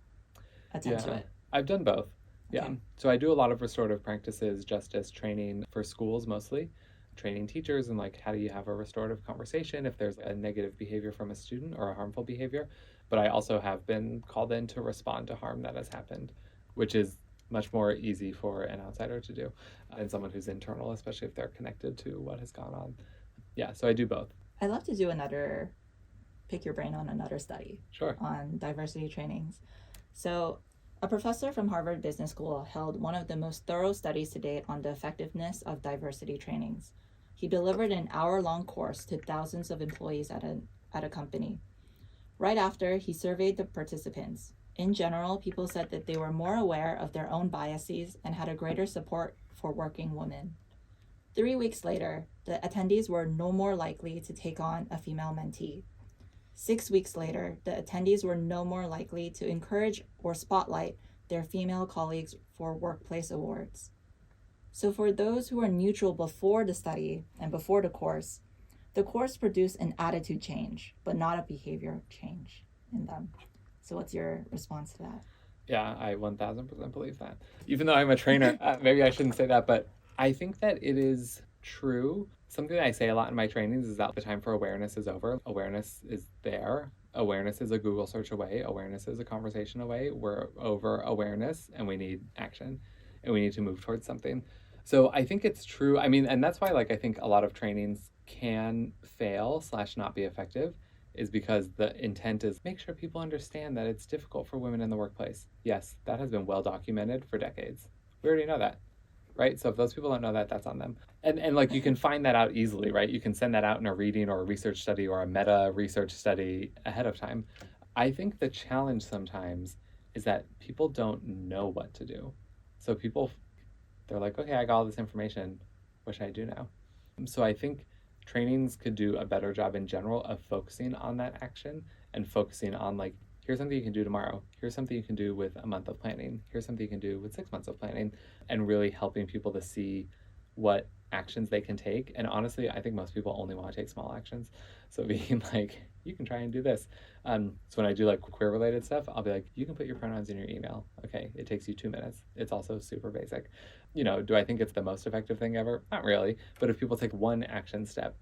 attend to it? I've done both. Yeah. Okay. So I do a lot of restorative practices just as training for schools mostly, training teachers and how do you have a restorative conversation if there's a negative behavior from a student or a harmful behavior. But I also have been called in to respond to harm that has happened, which is much more easy for an outsider to do than someone who's internal, especially if they're connected to what has gone on. Yeah, so I do both. I'd love to do pick your brain on another study. Sure. On diversity trainings. So a professor from Harvard Business School held one of the most thorough studies to date on the effectiveness of diversity trainings. He delivered an hour-long course to thousands of employees at a company. Right after, he surveyed the participants. In general, people said that they were more aware of their own biases and had a greater support for working women. 3 weeks later, the attendees were no more likely to take on a female mentee. 6 weeks later, the attendees were no more likely to encourage or spotlight their female colleagues for workplace awards. So for those who are neutral before the study and before the course produced an attitude change, but not a behavior change in them. So what's your response to that? Yeah, I 1000% believe that. Even though I'm a trainer, maybe I shouldn't say that, but I think that it is true. Something that I say a lot in my trainings is that the time for awareness is over. Awareness is there. Awareness is a Google search away. Awareness is a conversation away. We're over awareness and we need action and we need to move towards something. So I think it's true. I mean, and that's why I think a lot of trainings can fail / not be effective, is because the intent is make sure people understand that it's difficult for women in the workplace. Yes, that has been well documented for decades. We already know that, right? So if those people don't know that, that's on them. And you can find that out easily, right? You can send that out in a reading or a research study or a meta research study ahead of time. I think the challenge sometimes is that people don't know what to do. So they're like, okay, I got all this information. What should I do now? So I think trainings could do a better job in general of focusing on that action and focusing on here's something you can do tomorrow. Here's something you can do with a month of planning. Here's something you can do with 6 months of planning, and really helping people to see what actions they can take. And honestly, I think most people only want to take small actions. So being you can try and do this. So when I do queer related stuff, I'll be you can put your pronouns in your email. Okay, it takes you 2 minutes. It's also super basic. Do I think it's the most effective thing ever? Not really. But if people take one action step,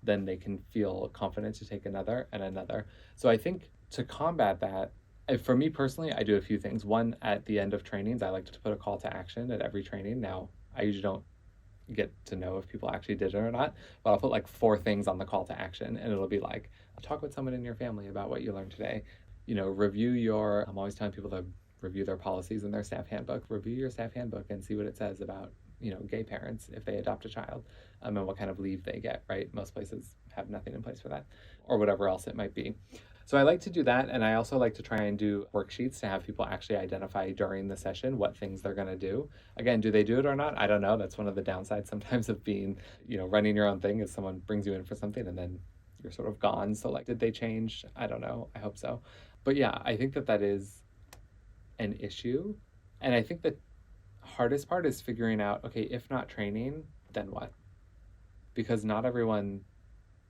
then they can feel confident to take another and another. So I think to combat that, for me personally, I do a few things. One, at the end of trainings, I like to put a call to action at every training. Now, I usually don't get to know if people actually did it or not, but I'll put 4 things on the call to action, and it'll be talk with someone in your family about what you learned today. I'm always telling people to review their policies in their staff handbook. Review your staff handbook and see what it says about gay parents if they adopt a child, and what kind of leave they get, right? Most places have nothing in place for that, or whatever else it might be. So I like to do that, and I also like to try and do worksheets to have people actually identify during the session what things they're going to do. Again, do they do it or not? I don't know. That's one of the downsides sometimes of being, running your own thing, is someone brings you in for something and then you're sort of gone. So did they change? I don't know. I hope so. But yeah, I think that is an issue. And I think the hardest part is figuring out, okay, if not training, then what? Because not everyone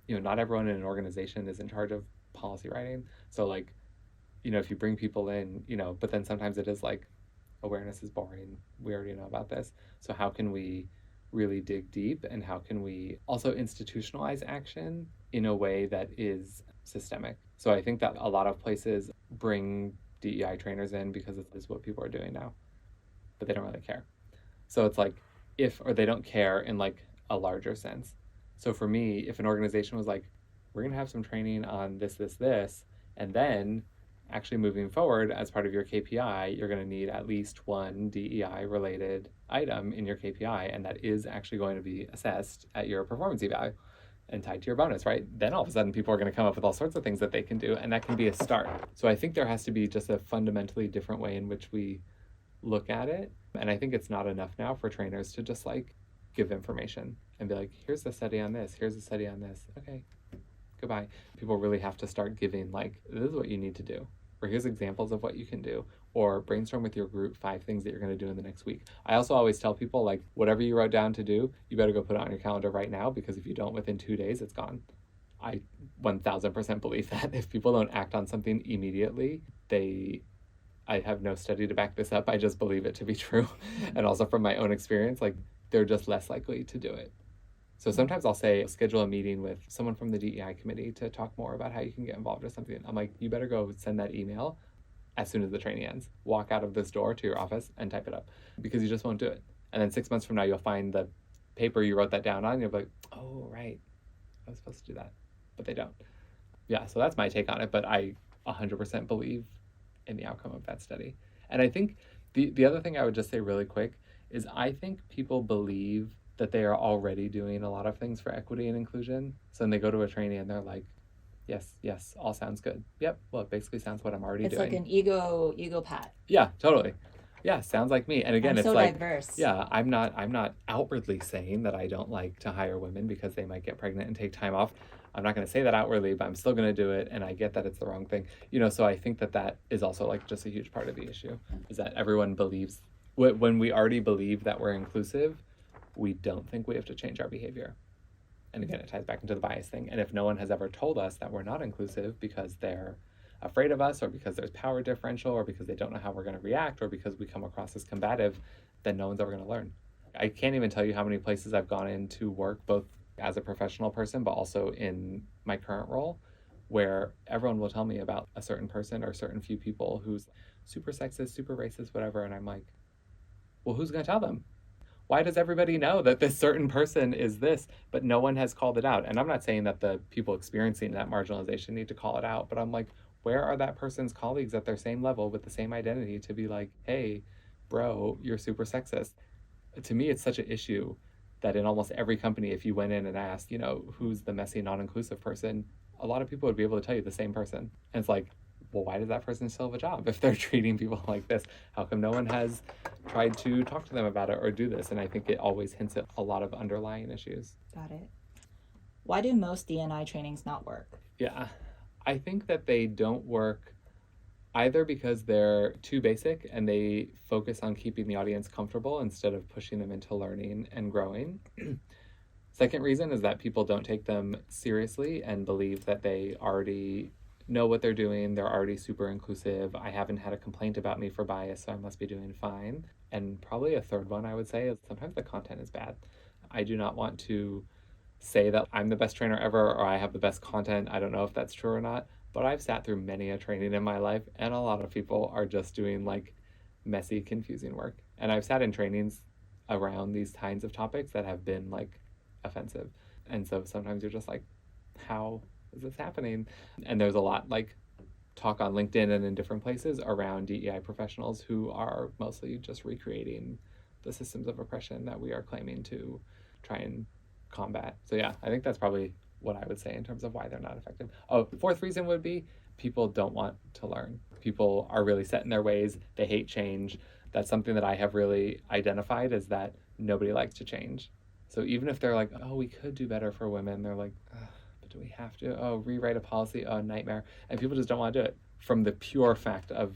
in an organization is in charge of policy writing. So if you bring people in, but then sometimes it is awareness is boring. We already know about this. So how can we really dig deep, and how can we also institutionalize action in a way that is systemic? So I think that a lot of places bring DEI trainers in because it is what people are doing now, but they don't really care. So it's or they don't care in a larger sense. So for me, if an organization was we're going to have some training on this, and then actually moving forward as part of your KPI, you're going to need at least one DEI related item in your KPI, and that is actually going to be assessed at your performance eval and tied to your bonus, right? Then all of a sudden people are going to come up with all sorts of things that they can do, and that can be a start. So I think there has to be just a fundamentally different way in which we look at it. And I think it's not enough now for trainers to just give information and be here's the study on this, here's the study on this. Okay, goodbye. People really have to start giving this is what you need to do, or here's examples of what you can do, or brainstorm with your group 5 things that you're going to do in the next week. I also always tell people whatever you wrote down to do, you better go put it on your calendar right now, because if you don't within 2 days, it's gone. I 1000% believe that if people don't act on something immediately, I have no study to back this up. I just believe it to be true. And also from my own experience, they're just less likely to do it. So sometimes I'll say, schedule a meeting with someone from the DEI committee to talk more about how you can get involved with something. I'm you better go send that email as soon as the training ends. Walk out of this door to your office and type it up, because you just won't do it. And then 6 months from now, you'll find the paper you wrote that down on, and you'll be oh, right, I was supposed to do that. But they don't. Yeah, so that's my take on it, but I 100% believe in the outcome of that study. And I think the other thing I would just say really quick is I think people believe that they are already doing a lot of things for equity and inclusion. So then they go to a training and they're yes, all sounds good. Yep, well, it basically sounds what I'm already doing. It's an ego pat. Yeah, totally. Yeah, sounds like me. And again, it's so diverse. Yeah, I'm not outwardly saying that I don't like to hire women because they might get pregnant and take time off. I'm not going to say that outwardly, but I'm still going to do it, and I get that it's the wrong thing. So I think that is also just a huge part of the issue, is that everyone believes, when we already believe that we're inclusive, we don't think we have to change our behavior. And again, it ties back into the bias thing. And if no one has ever told us that we're not inclusive because they're afraid of us, or because there's power differential, or because they don't know how we're going to react, or because we come across as combative, then no one's ever going to learn. I can't even tell you how many places I've gone in to work, both as a professional person, but also in my current role, where everyone will tell me about a certain person or a certain few people who's super sexist, super racist, whatever. And I'm like, well, who's going to tell them? Why does everybody know that this certain person is this, but no one has called it out? And I'm not saying that the people experiencing that marginalization need to call it out, but I'm like, where are that person's colleagues at their same level with the same identity to be like, hey, bro, you're super sexist? To me, it's such an issue that in almost every company, if you went in and asked, you know, who's the messy, non-inclusive person, a lot of people would be able to tell you the same person. And it's like, well, why does that person still have a job if they're treating people like this? How come no one has tried to talk to them about it or do this? And I think it always hints at a lot of underlying issues. Got it. Why do most D&I trainings not work? Yeah, I think that they don't work either because they're too basic and they focus on keeping the audience comfortable instead of pushing them into learning and growing. Second reason is that people don't take them seriously and believe that they already know what they're doing. They're already super inclusive. I haven't had a complaint about me for bias, so I must be doing fine. And probably a third one I would say is sometimes the content is bad. I do not want to say that I'm the best trainer ever or I have the best content. I don't know if that's true or not, but I've sat through many a training in my life, and a lot of people are just doing like messy, confusing work. And I've sat in trainings around these kinds of topics that have been like offensive. And so sometimes you're just like, how is this happening? And there's a lot like talk on LinkedIn and in different places around DEI professionals who are mostly just recreating the systems of oppression that we are claiming to try and combat. So yeah, I think that's probably what I would say in terms of why they're not effective. Oh, fourth reason would be people don't want to learn. People are really set in their ways. They hate change. That's something that I have really identified, is that nobody likes to change. So even if they're like, oh, we could do better for women, they're like, but do we have to? Oh, rewrite a policy? Oh, nightmare. And people just don't want to do it from the pure fact of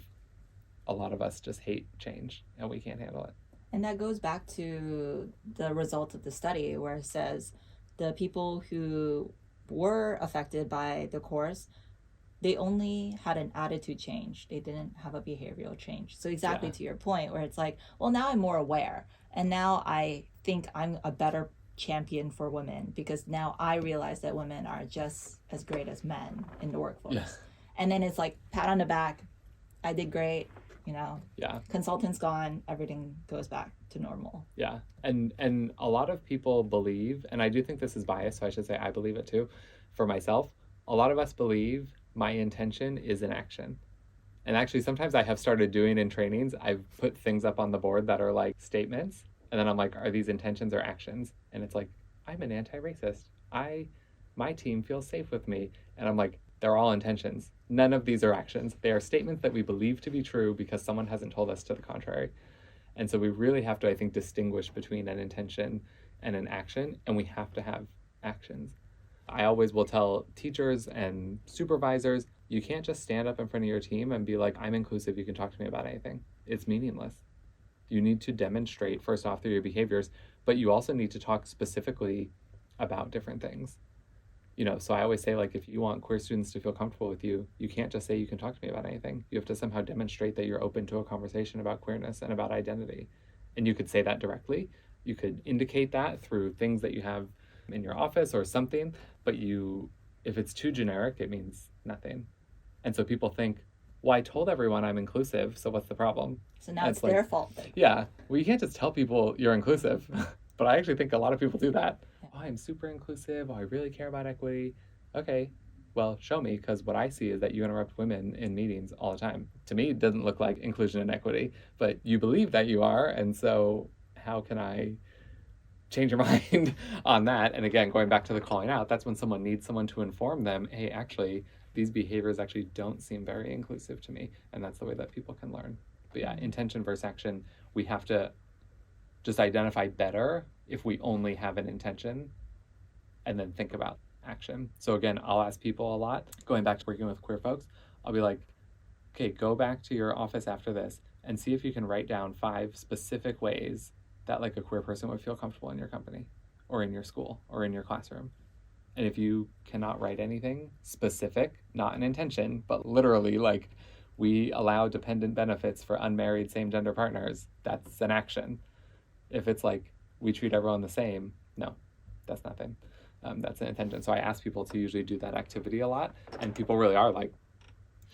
a lot of us just hate change and we can't handle it. And that goes back to the result of the study where it says the people who were affected by the course, they only had an attitude change. They didn't have a behavioral change. So exactly to your point, where it's like, well, now I'm more aware. And now I think I'm a better champion for women because now I realize that women are just as great as men in the workforce. Yeah. And then it's like, pat on the back, I did great. You know, consultant's gone, everything goes back to normal. Yeah. And a lot of people believe, and I do think this is biased, so I should say I believe it too, for myself, a lot of us believe my intention is an action. And actually sometimes I have started doing in trainings, I've put things up on the board that are like statements, and then I'm like, are these intentions or actions? And it's like, I'm an anti-racist. My team feels safe with me. And I'm like, they're all intentions. None of these are actions. They are statements that we believe to be true because someone hasn't told us to the contrary. And so we really have to, I think, distinguish between an intention and an action, and we have to have actions. I always will tell teachers and supervisors, you can't just stand up in front of your team and be like, I'm inclusive, you can talk to me about anything. It's meaningless. You need to demonstrate, first off, through your behaviors, but you also need to talk specifically about different things. You know, so I always say, like, if you want queer students to feel comfortable with you, you can't just say you can talk to me about anything. You have to somehow demonstrate that you're open to a conversation about queerness and about identity. And you could say that directly. You could indicate that through things that you have in your office or something, but if it's too generic, it means nothing. And so people think, well, I told everyone I'm inclusive, so what's the problem? So now it's their fault. Yeah, well, you can't just tell people you're inclusive. But I actually think a lot of people do that. Oh, I'm super inclusive. Oh, I really care about equity. Okay, well, show me, because what I see is that you interrupt women in meetings all the time. To me, it doesn't look like inclusion and equity, but you believe that you are, and so how can I change your mind on that? And again, going back to the calling out, that's when someone needs someone to inform them, hey, actually, these behaviors actually don't seem very inclusive to me, and that's the way that people can learn. But yeah, intention versus action, we have to just identify better if we only have an intention and then think about action. So again, I'll ask people a lot, going back to working with queer folks, I'll be like, okay, go back to your office after this and see if you can write down 5 specific ways that like a queer person would feel comfortable in your company or in your school or in your classroom. And if you cannot write anything specific, not an intention, but literally like we allow dependent benefits for unmarried same-gender partners, that's an action. If it's like we treat everyone the same, no, that's nothing. That's an intention. So I ask people to usually do that activity a lot, and people really are like,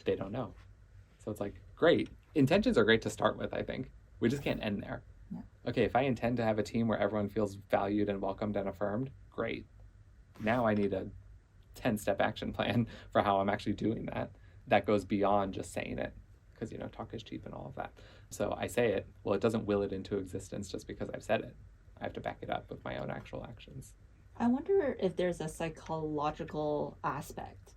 they don't know. So it's like, great. Intentions are great to start with, I think. We just can't end there. Yeah. Okay, if I intend to have a team where everyone feels valued and welcomed and affirmed, great. Now I need a 10-step action plan for how I'm actually doing that. That goes beyond just saying it, because, you know, talk is cheap and all of that. So I say it, well, it doesn't will it into existence just because I've said it. I have to back it up with my own actual actions. I wonder if there's a psychological aspect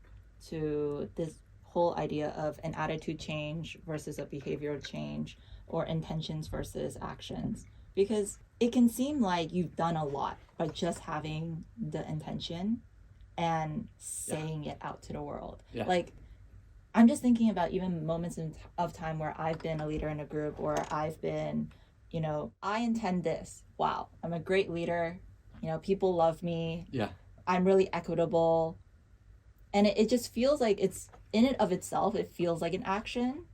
to this whole idea of an attitude change versus a behavioral change, or intentions versus actions, because it can seem like you've done a lot by just having the intention and saying it out to the world. Yeah. Like, I'm just thinking about even moments of time where I've been a leader in a group, or I've been, you know, I intend this. Wow, I'm a great leader. You know, people love me. Yeah. I'm really equitable. And it just feels like it's, in and of itself, it feels like an action.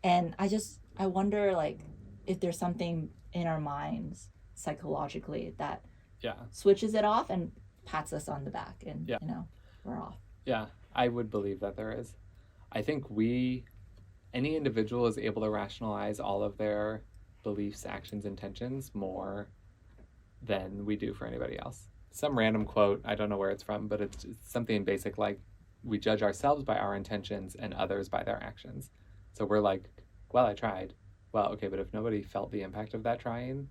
And I wonder, like, if there's something in our minds psychologically that switches it off and pats us on the back and, you know, we're off. Yeah, I would believe that there is. I think any individual is able to rationalize all of their beliefs, actions, intentions more than we do for anybody else. Some random quote, I don't know where it's from, but it's something basic like, we judge ourselves by our intentions and others by their actions. So we're like, well, I tried. Well, okay, but if nobody felt the impact of that trying,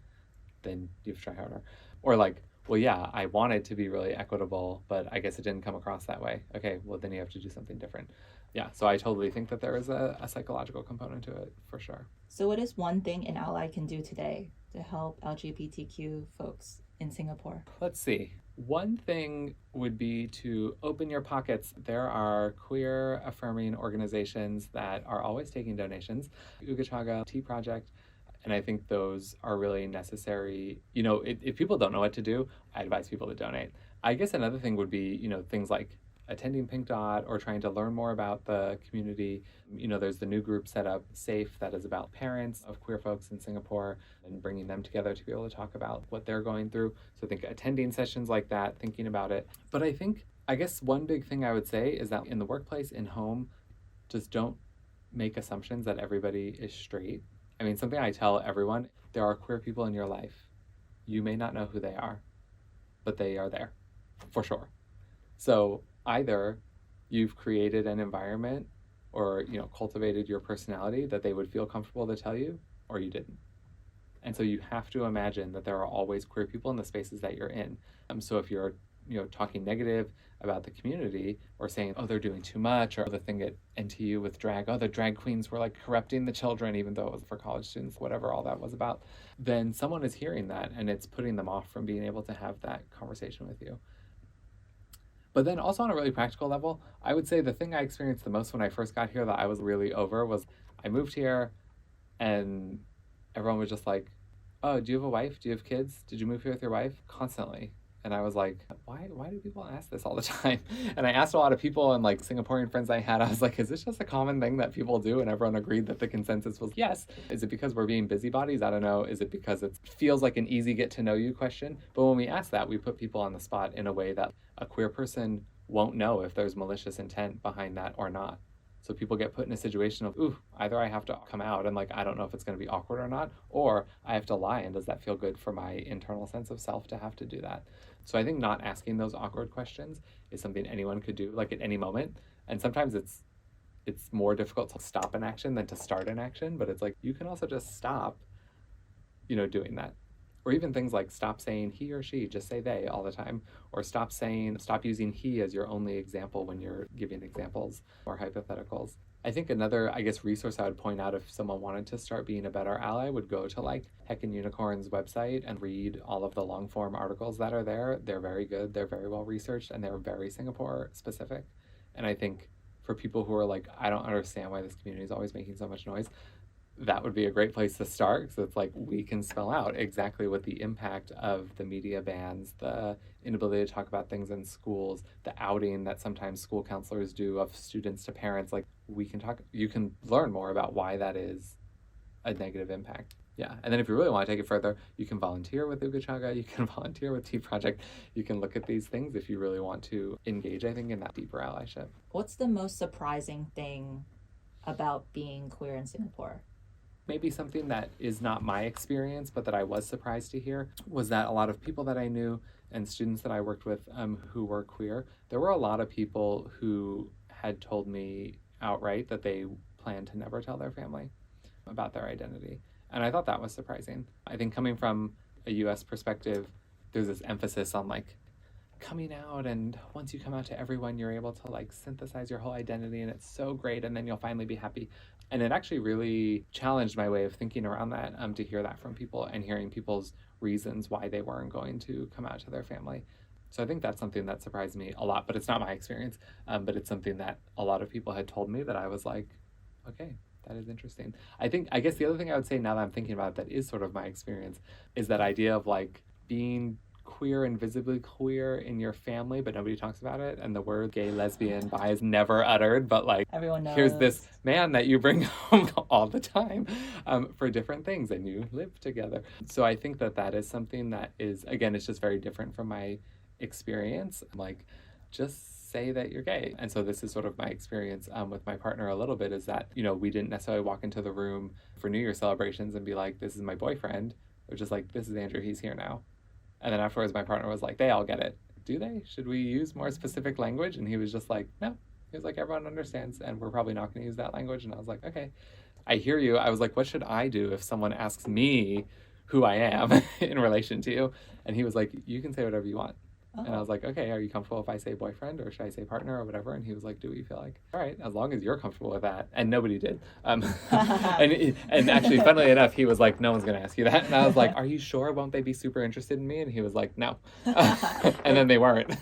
then you have to try harder. Or like, well, yeah, I wanted to be really equitable, but I guess it didn't come across that way. Okay, well, then you have to do something different. Yeah, so I totally think that there is a psychological component to it, for sure. So what is one thing an ally can do today to help LGBTQ folks in Singapore? Let's see. One thing would be to open your pockets. There are queer affirming organizations that are always taking donations. Ugachaga, Tea Project, and I think those are really necessary. You know, if people don't know what to do, I advise people to donate. I guess another thing would be, you know, things like attending Pink Dot or trying to learn more about the community. You know, there's the new group set up, SAFE, that is about parents of queer folks in Singapore and bringing them together to be able to talk about what they're going through. So I think attending sessions like that, thinking about it. But I guess one big thing I would say is that in the workplace, in home, just don't make assumptions that everybody is straight. I mean, something I tell everyone, there are queer people in your life. You may not know who they are, but they are there, for sure. So either you've created an environment or, you know, cultivated your personality that they would feel comfortable to tell you, or you didn't. And so you have to imagine that there are always queer people in the spaces that you're in. So if you're, you know, talking negative about the community or saying, oh, they're doing too much, or the thing at NTU with drag, oh, the drag queens were like corrupting the children, even though it was for college students, whatever all that was about, then someone is hearing that and it's putting them off from being able to have that conversation with you. But then also on a really practical level, I would say the thing I experienced the most when I first got here that I was really over was I moved here and everyone was just like, oh, do you have a wife? Do you have kids? Did you move here with your wife? Constantly. And I was like, why do people ask this all the time? And I asked a lot of people and like Singaporean friends I had, I was like, is this just a common thing that people do? And everyone agreed that the consensus was yes. Is it because we're being busybodies? I don't know. Is it because it feels like an easy get to know you question? But when we ask that, we put people on the spot in a way that a queer person won't know if there's malicious intent behind that or not. So people get put in a situation of, ooh, either I have to come out and like, I don't know if it's going to be awkward or not, or I have to lie. And does that feel good for my internal sense of self to have to do that? So I think not asking those awkward questions is something anyone could do, like at any moment. And sometimes it's more difficult to stop an action than to start an action, but it's like, you can also just stop, you know, doing that. Or even things like stop saying he or she, just say they all the time. Or stop using he as your only example when you're giving examples or hypotheticals. I think another, resource I would point out if someone wanted to start being a better ally would go to like Heckin' Unicorn's website and read all of the long form articles that are there. They're very good, they're very well researched, and they're very Singapore specific. And I think for people who are like, I don't understand why this community is always making so much noise, that would be a great place to start, because it's like we can spell out exactly what the impact of the media bans, the inability to talk about things in schools, the outing that sometimes school counselors do of students to parents. Like, you can learn more about why that is a negative impact. Yeah, and then if you really want to take it further, you can volunteer with Ugachaga, you can volunteer with Tea Project, you can look at these things if you really want to engage, I think, in that deeper allyship. What's the most surprising thing about being queer in Singapore? Maybe something that is not my experience, but that I was surprised to hear, was that a lot of people that I knew and students that I worked with who were queer, there were a lot of people who had told me outright that they planned to never tell their family about their identity. And I thought that was surprising. I think coming from a US perspective, there's this emphasis on like coming out, and once you come out to everyone, you're able to like synthesize your whole identity, and it's so great, and then you'll finally be happy. And it actually really challenged my way of thinking around that, to hear that from people and hearing people's reasons why they weren't going to come out to their family. So I think that's something that surprised me a lot, but it's not my experience. But it's something that a lot of people had told me that I was like, okay, that is interesting. I guess the other thing I would say now that I'm thinking about it, that is sort of my experience, is that idea of like being queer and visibly queer in your family, but nobody talks about it, and the word gay, lesbian, bi is never uttered, but like everyone knows. Here's this man that you bring home all the time for different things, and you live together. So I think that is something that is, again, it's just very different from my experience. Like, just say that you're gay. And so this is sort of my experience with my partner a little bit, is that, we didn't necessarily walk into the room for New Year celebrations and be like, this is my boyfriend. Or just like, this is Andrew, he's here now. And then afterwards, my partner was like, they all get it. Do they? Should we use more specific language? And he was just like, no. He was like, everyone understands, and we're probably not going to use that language. And I was like, okay, I hear you. I was like, what should I do if someone asks me who I am in relation to you? And he was like, you can say whatever you want. Oh. And I was like, okay, are you comfortable if I say boyfriend, or should I say partner, or whatever? And he was like, do what you feel like. All right, as long as you're comfortable with that. And nobody did. And actually, funnily enough, he was like, no one's going to ask you that. And I was like, are you sure? Won't they be super interested in me? And he was like, no. And then they weren't.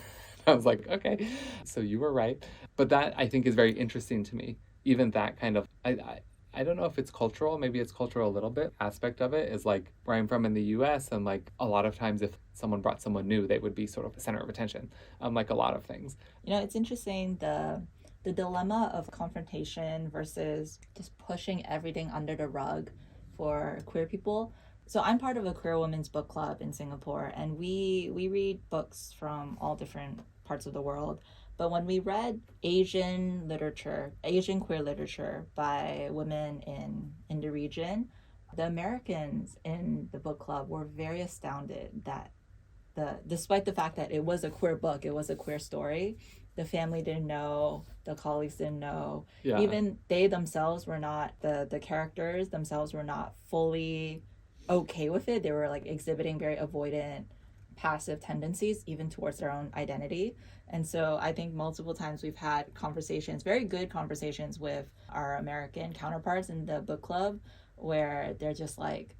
I was like, okay, so you were right. But that, I think, is very interesting to me. Even that kind of, I don't know if it's cultural, maybe it's cultural a little bit. Aspect of it is like where I'm from in the US, and like a lot of times if someone brought someone new, they would be sort of the center of attention, like a lot of things. It's interesting, the dilemma of confrontation versus just pushing everything under the rug for queer people. So I'm part of a queer women's book club in Singapore, and we read books from all different parts of the world. But when we read Asian queer literature by women in the region, the Americans in the book club were very astounded that despite the fact that it was a queer book, it was a queer story, the family didn't know, the colleagues didn't know. Yeah. Even they themselves were not, the characters themselves were not fully okay with it. They were like exhibiting very avoidant, passive tendencies even towards their own identity. And so I think multiple times we've had conversations, very good conversations with our American counterparts in the book club, where they're just like,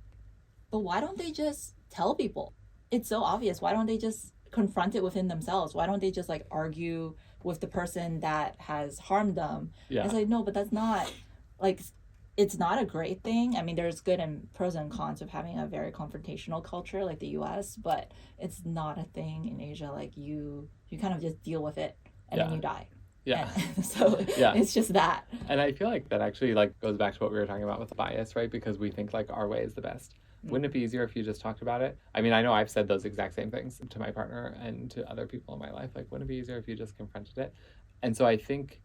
but why don't they just tell people? It's so obvious. Why don't they just confront it within themselves? Why don't they just like argue with the person that has harmed them? Yeah. It's like, no, but that's not like, it's not a great thing. I mean, there's good and pros and cons of having a very confrontational culture like the US, but it's not a thing in Asia. Like you kind of just deal with it and then you die. Yeah. So it's just that. And I feel like that actually like goes back to what we were talking about with bias, right? Because we think like our way is the best. Mm-hmm. Wouldn't it be easier if you just talked about it? I mean, I know I've said those exact same things to my partner and to other people in my life. Like, wouldn't it be easier if you just confronted it? And so I think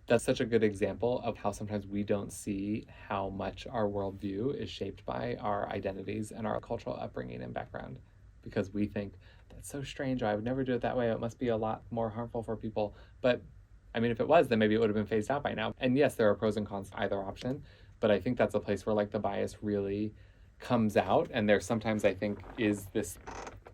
that's such a good example of how sometimes we don't see how much our worldview is shaped by our identities and our cultural upbringing and background, because we think that's so strange. I would never do it that way. It must be a lot more harmful for people. But I mean, if it was, then maybe it would have been phased out by now. And yes, there are pros and cons to either option, but I think that's a place where like the bias really comes out. And there sometimes I think is this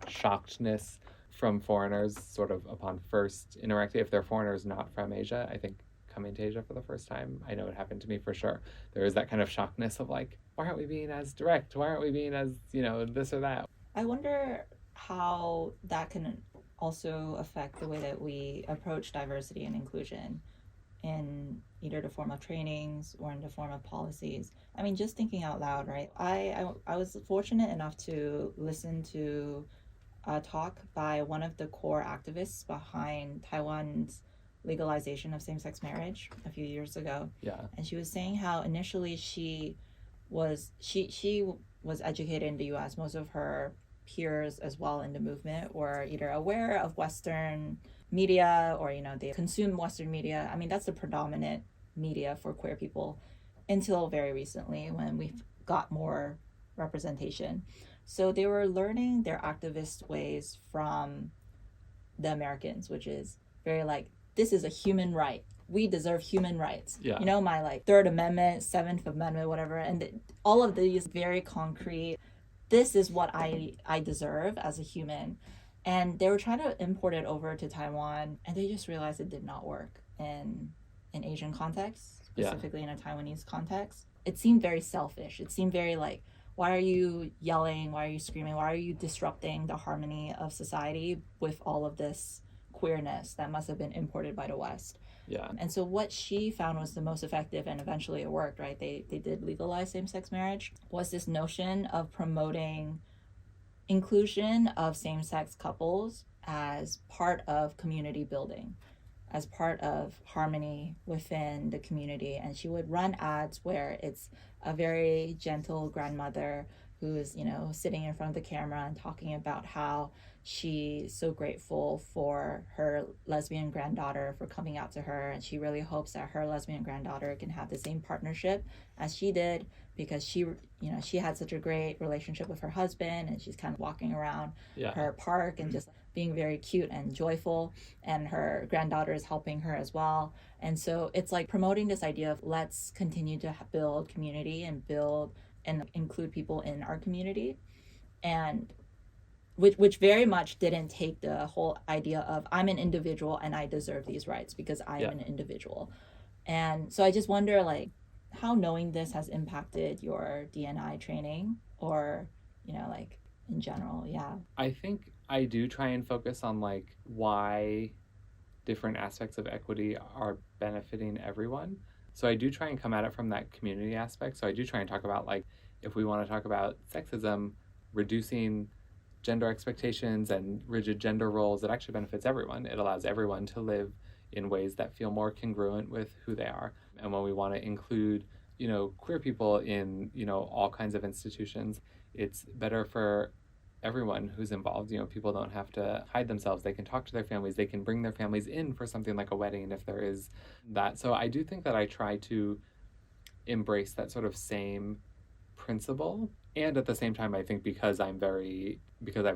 shockedness from foreigners sort of upon first interacting. If they're foreigners not from Asia, I think coming to Asia for the first time, I know it happened to me for sure. There is that kind of shockness of like, why aren't we being as direct? Why aren't we being as, this or that? I wonder how that can also affect the way that we approach diversity and inclusion in either the form of trainings or in the form of policies. I mean, just thinking out loud, right? I was fortunate enough to listen to a talk by one of the core activists behind Taiwan's legalization of same-sex marriage a few years ago. Yeah. And she was saying how initially she was educated in the US. Most of her peers as well in the movement were either aware of Western media or, they consume Western media. I mean, that's the predominant media for queer people until very recently when we've got more representation. So they were learning their activist ways from the Americans, which is very like, this is a human right. We deserve human rights. Yeah. My like Third Amendment, Seventh Amendment, whatever. And all of these very concrete, this is what I deserve as a human. And they were trying to import it over to Taiwan, and they just realized it did not work in an Asian context, specifically in a Taiwanese context. It seemed very selfish. It seemed very like, why are you yelling? Why are you screaming? Why are you disrupting the harmony of society with all of this queerness that must have been imported by the West? Yeah. And so what she found was the most effective, and eventually it worked, right? They did legalize same-sex marriage, was this notion of promoting inclusion of same-sex couples as part of community building, as part of harmony within the community. And she would run ads where it's a very gentle grandmother who's, sitting in front of the camera and talking about how she's so grateful for her lesbian granddaughter for coming out to her, and she really hopes that her lesbian granddaughter can have the same partnership as she did, because she had such a great relationship with her husband, and she's kind of walking around her park and just being very cute and joyful, and her granddaughter is helping her as well. And so it's like promoting this idea of let's continue to build community and build and include people in our community, and which very much didn't take the whole idea of I'm an individual and I deserve these rights because I am an individual. And so I just wonder like how knowing this has impacted your D&I training, or like in general. I think I do try and focus on like why different aspects of equity are benefiting everyone. So I do try and come at it from that community aspect. So I do try and talk about like, if we want to talk about sexism, reducing gender expectations and rigid gender roles, it actually benefits everyone. It allows everyone to live in ways that feel more congruent with who they are. And when we want to include, queer people in, all kinds of institutions, it's better for everyone who's involved. People don't have to hide themselves. They can talk to their families. They can bring their families in for something like a wedding if there is that. So I do think that I try to embrace that sort of same principle. And at the same time, I think because I've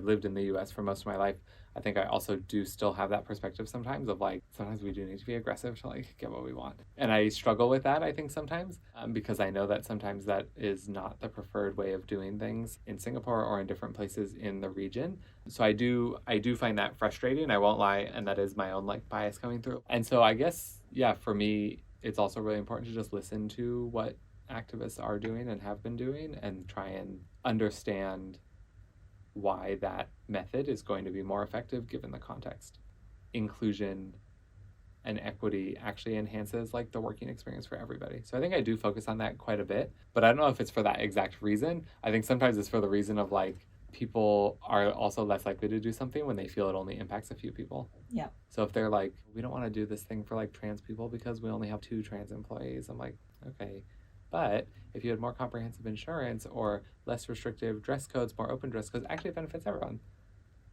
lived in the US for most of my life, I think I also do still have that perspective sometimes of like, sometimes we do need to be aggressive to like get what we want. And I struggle with that, I think sometimes, because I know that sometimes that is not the preferred way of doing things in Singapore or in different places in the region. So I do find that frustrating, I won't lie, and that is my own like bias coming through. And so I guess, for me, it's also really important to just listen to what activists are doing and have been doing and try and understand why that method is going to be more effective given the context. Inclusion and equity actually enhances like the working experience for everybody. So I think I do focus on that quite a bit, but I don't know if it's for that exact reason. I think sometimes it's for the reason of like people are also less likely to do something when they feel it only impacts a few people. Yeah. So if they're like, we don't want to do this thing for like trans people because we only have 2 trans employees, I'm like, okay. But if you had more comprehensive insurance or less restrictive dress codes, more open dress codes, actually benefits everyone.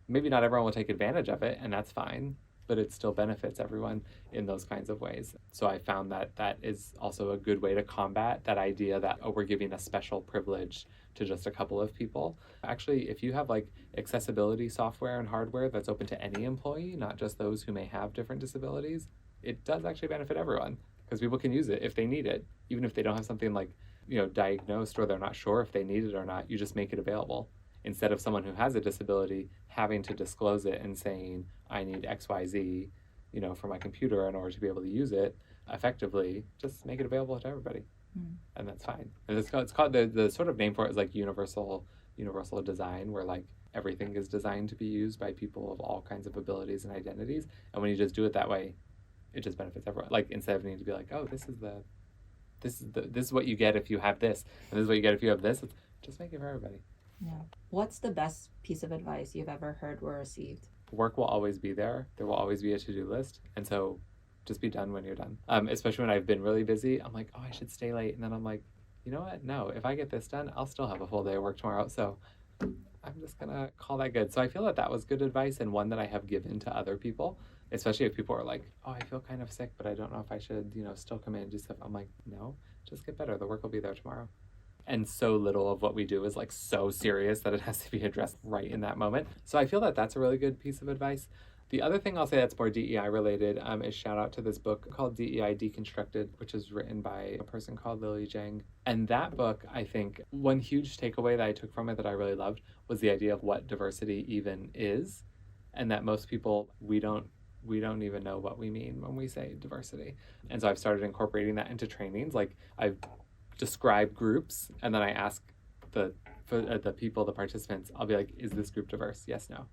Maybe not everyone will take advantage of it, and that's fine, but it still benefits everyone in those kinds of ways. So I found that that is also a good way to combat that idea that, we're giving a special privilege to just a couple of people. Actually, if you have like accessibility software and hardware that's open to any employee, not just those who may have different disabilities, it does actually benefit everyone. Because people can use it if they need it, even if they don't have something like, diagnosed or they're not sure if they need it or not, you just make it available. Instead of someone who has a disability having to disclose it and saying, I need XYZ, for my computer in order to be able to use it effectively, just make it available to everybody. And that's fine. And it's called the sort of name for it is like universal design, where like everything is designed to be used by people of all kinds of abilities and identities. And when you just do it that way, it just benefits everyone. Like, instead of needing to be like, oh, this is what you get if you have this, and this is what you get if you have this, just make it for everybody. Yeah. What's the best piece of advice you've ever heard or received? Work will always be there. There will always be a to-do list. And so just be done when you're done. Especially when I've been really busy, I'm like, oh, I should stay late. And then I'm like, you know what? No, if I get this done, I'll still have a full day of work tomorrow. So I'm just going to call that good. So I feel that that was good advice, and one that I have given to other people, especially if people are like, oh, I feel kind of sick, but I don't know if I should, still come in and do stuff. I'm like, no, just get better. The work will be there tomorrow. And so little of what we do is like so serious that it has to be addressed right in that moment. So I feel that that's a really good piece of advice. The other thing I'll say that's more DEI related is shout out to this book called DEI Deconstructed, which is written by a person called Lily Zhang. And that book, I think, one huge takeaway that I took from it that I really loved was the idea of what diversity even is, and that most people, we don't even know what we mean when we say diversity. And so I've started incorporating that into trainings. Like, I've describe groups, and then I ask the people, the participants, I'll be like, is this group diverse? Yes, no.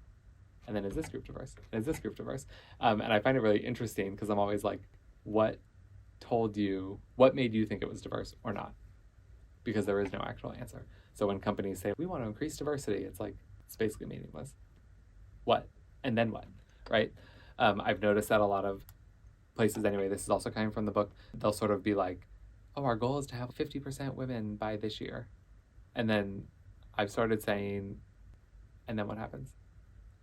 And then, is this group diverse? And is this group diverse? And I find it really interesting because I'm always like, what made you think it was diverse or not? Because there is no actual answer. So when companies say, we want to increase diversity, it's like, it's basically meaningless. What? And then what? Right? I've noticed that a lot of places, anyway, this is also coming from the book, they'll sort of be like, oh, our goal is to have 50% women by this year. And then I've started saying, and then what happens?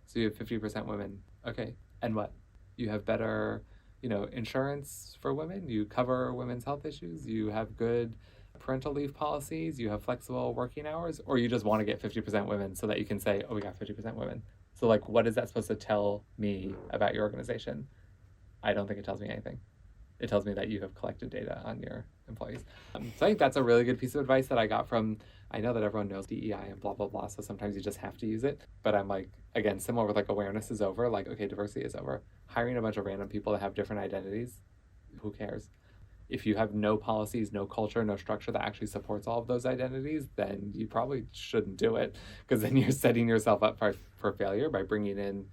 So you have 50% women. Okay, and what? You have better, insurance for women. You cover women's health issues. You have good parental leave policies. You have flexible working hours. Or you just want to get 50% women so that you can say, oh, we got 50% women. So, like, what is that supposed to tell me about your organization? I don't think it tells me anything. It tells me that you have collected data on your employees. So I think that's a really good piece of advice that I got from, I know that everyone knows DEI and blah, blah, blah, so sometimes you just have to use it. But I'm like, again, similar with like awareness is over, like, okay, diversity is over. Hiring a bunch of random people that have different identities, who cares? If you have no policies, no culture, no structure that actually supports all of those identities, then you probably shouldn't do it, because then you're setting yourself up for failure by bringing in,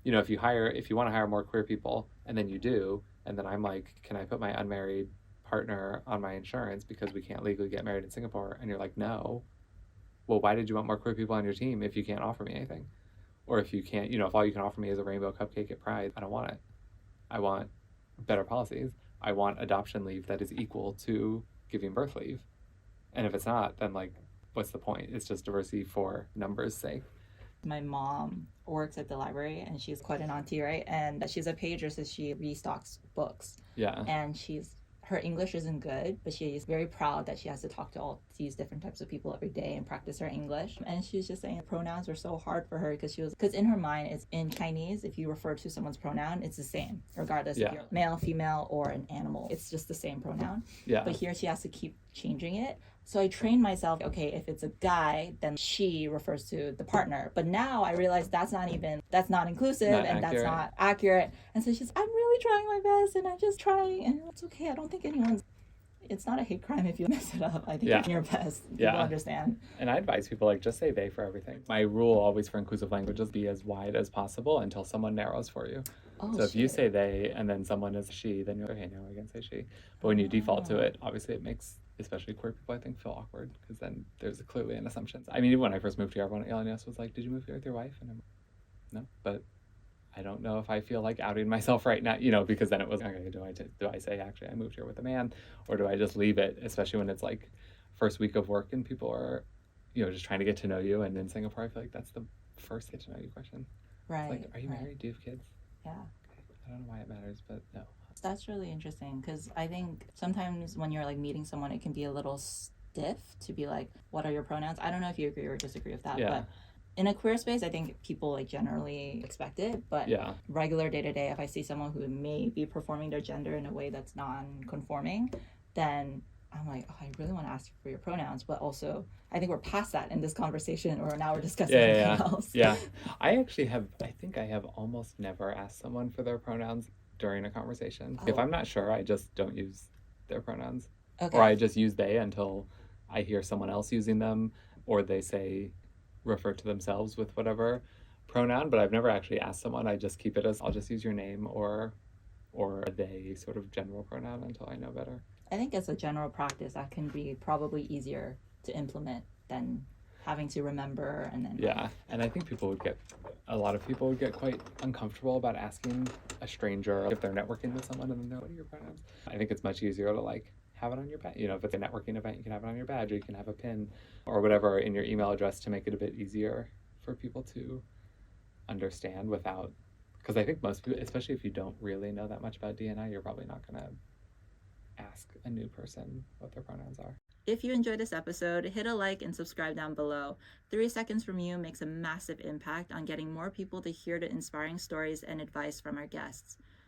if you want to hire more queer people, and then you do, and then I'm like, can I put my unmarried partner on my insurance because we can't legally get married in Singapore? And you're like, no. Well, why did you want more queer people on your team if you can't offer me anything? Or if you can't, if all you can offer me is a rainbow cupcake at Pride, I don't want it. I want better policies. I want adoption leave that is equal to giving birth leave. And if it's not, then like, what's the point? It's just diversity for numbers' sake. My mom works at the library, and she's quite an auntie, right? And she's a pager, so she restocks books. Yeah. And her English isn't good, but she's very proud that she has to talk to all these different types of people every day and practice her English. And she's just saying pronouns were so hard for her because in her mind, it's in Chinese, if you refer to someone's pronoun, it's the same, regardless if you're male, female, or an animal. It's just the same pronoun. Yeah. But here she has to keep changing it. So I trained myself, okay, if it's a guy, then she refers to the partner. But now I realize that's not inclusive, and that's not accurate. And so she's, I'm really trying my best, and I'm just trying, and it's okay. I don't think it's not a hate crime if you mess it up. I think you're doing your best. People understand. And I advise people, like, just say they for everything. My rule always for inclusive language is be as wide as possible until someone narrows for you. Oh, so if you say they and then someone is she, then you're okay, now I can say she. But when you default to it, obviously it makes especially queer people, I think, feel awkward, because then there's clearly an assumption. I mean, even when I first moved here, everyone at LNS was like, did you move here with your wife? And I'm like, no, but I don't know if I feel like outing myself right now, because then it was, okay, do I say, actually, I moved here with a man, or do I just leave it, especially when it's like first week of work and people are, just trying to get to know you. And in Singapore, I feel like that's the first get to know you question. Right. It's like, are you married? Do you have kids? Yeah. Okay. I don't know why it matters, but no. That's really interesting, because I think sometimes when you're like meeting someone, it can be a little stiff to be like, what are your pronouns? I don't know if you agree or disagree with that, but in a queer space, I think people like generally expect it, but regular day-to-day, if I see someone who may be performing their gender in a way that's non-conforming, then I'm like, oh, I really want to ask you for your pronouns, but also I think we're past that in this conversation, or now we're discussing anything else. Yeah. I think I have almost never asked someone for their pronouns during a conversation. If I'm not sure, I just don't use their pronouns. Okay. Or I just use they until I hear someone else using them, or they say refer to themselves with whatever pronoun, but I've never actually asked someone. I just keep it as, I'll just use your name or or a they sort of general pronoun until I know better. I think as a general practice, that can be probably easier to implement than having to remember and then... Yeah, and I think a lot of people would get quite uncomfortable about asking a stranger if they're networking with someone and then they're, what are your pronouns? I think it's much easier to like have it on your badge. You know, if it's a networking event, you can have it on your badge, or you can have a pin or whatever in your email address to make it a bit easier for people to understand without, because I think most people, especially if you don't really know that much about D&I, you're probably not going to ask a new person what their pronouns are. If you enjoyed this episode, hit a like and subscribe down below. 3 seconds from you makes a massive impact on getting more people to hear the inspiring stories and advice from our guests.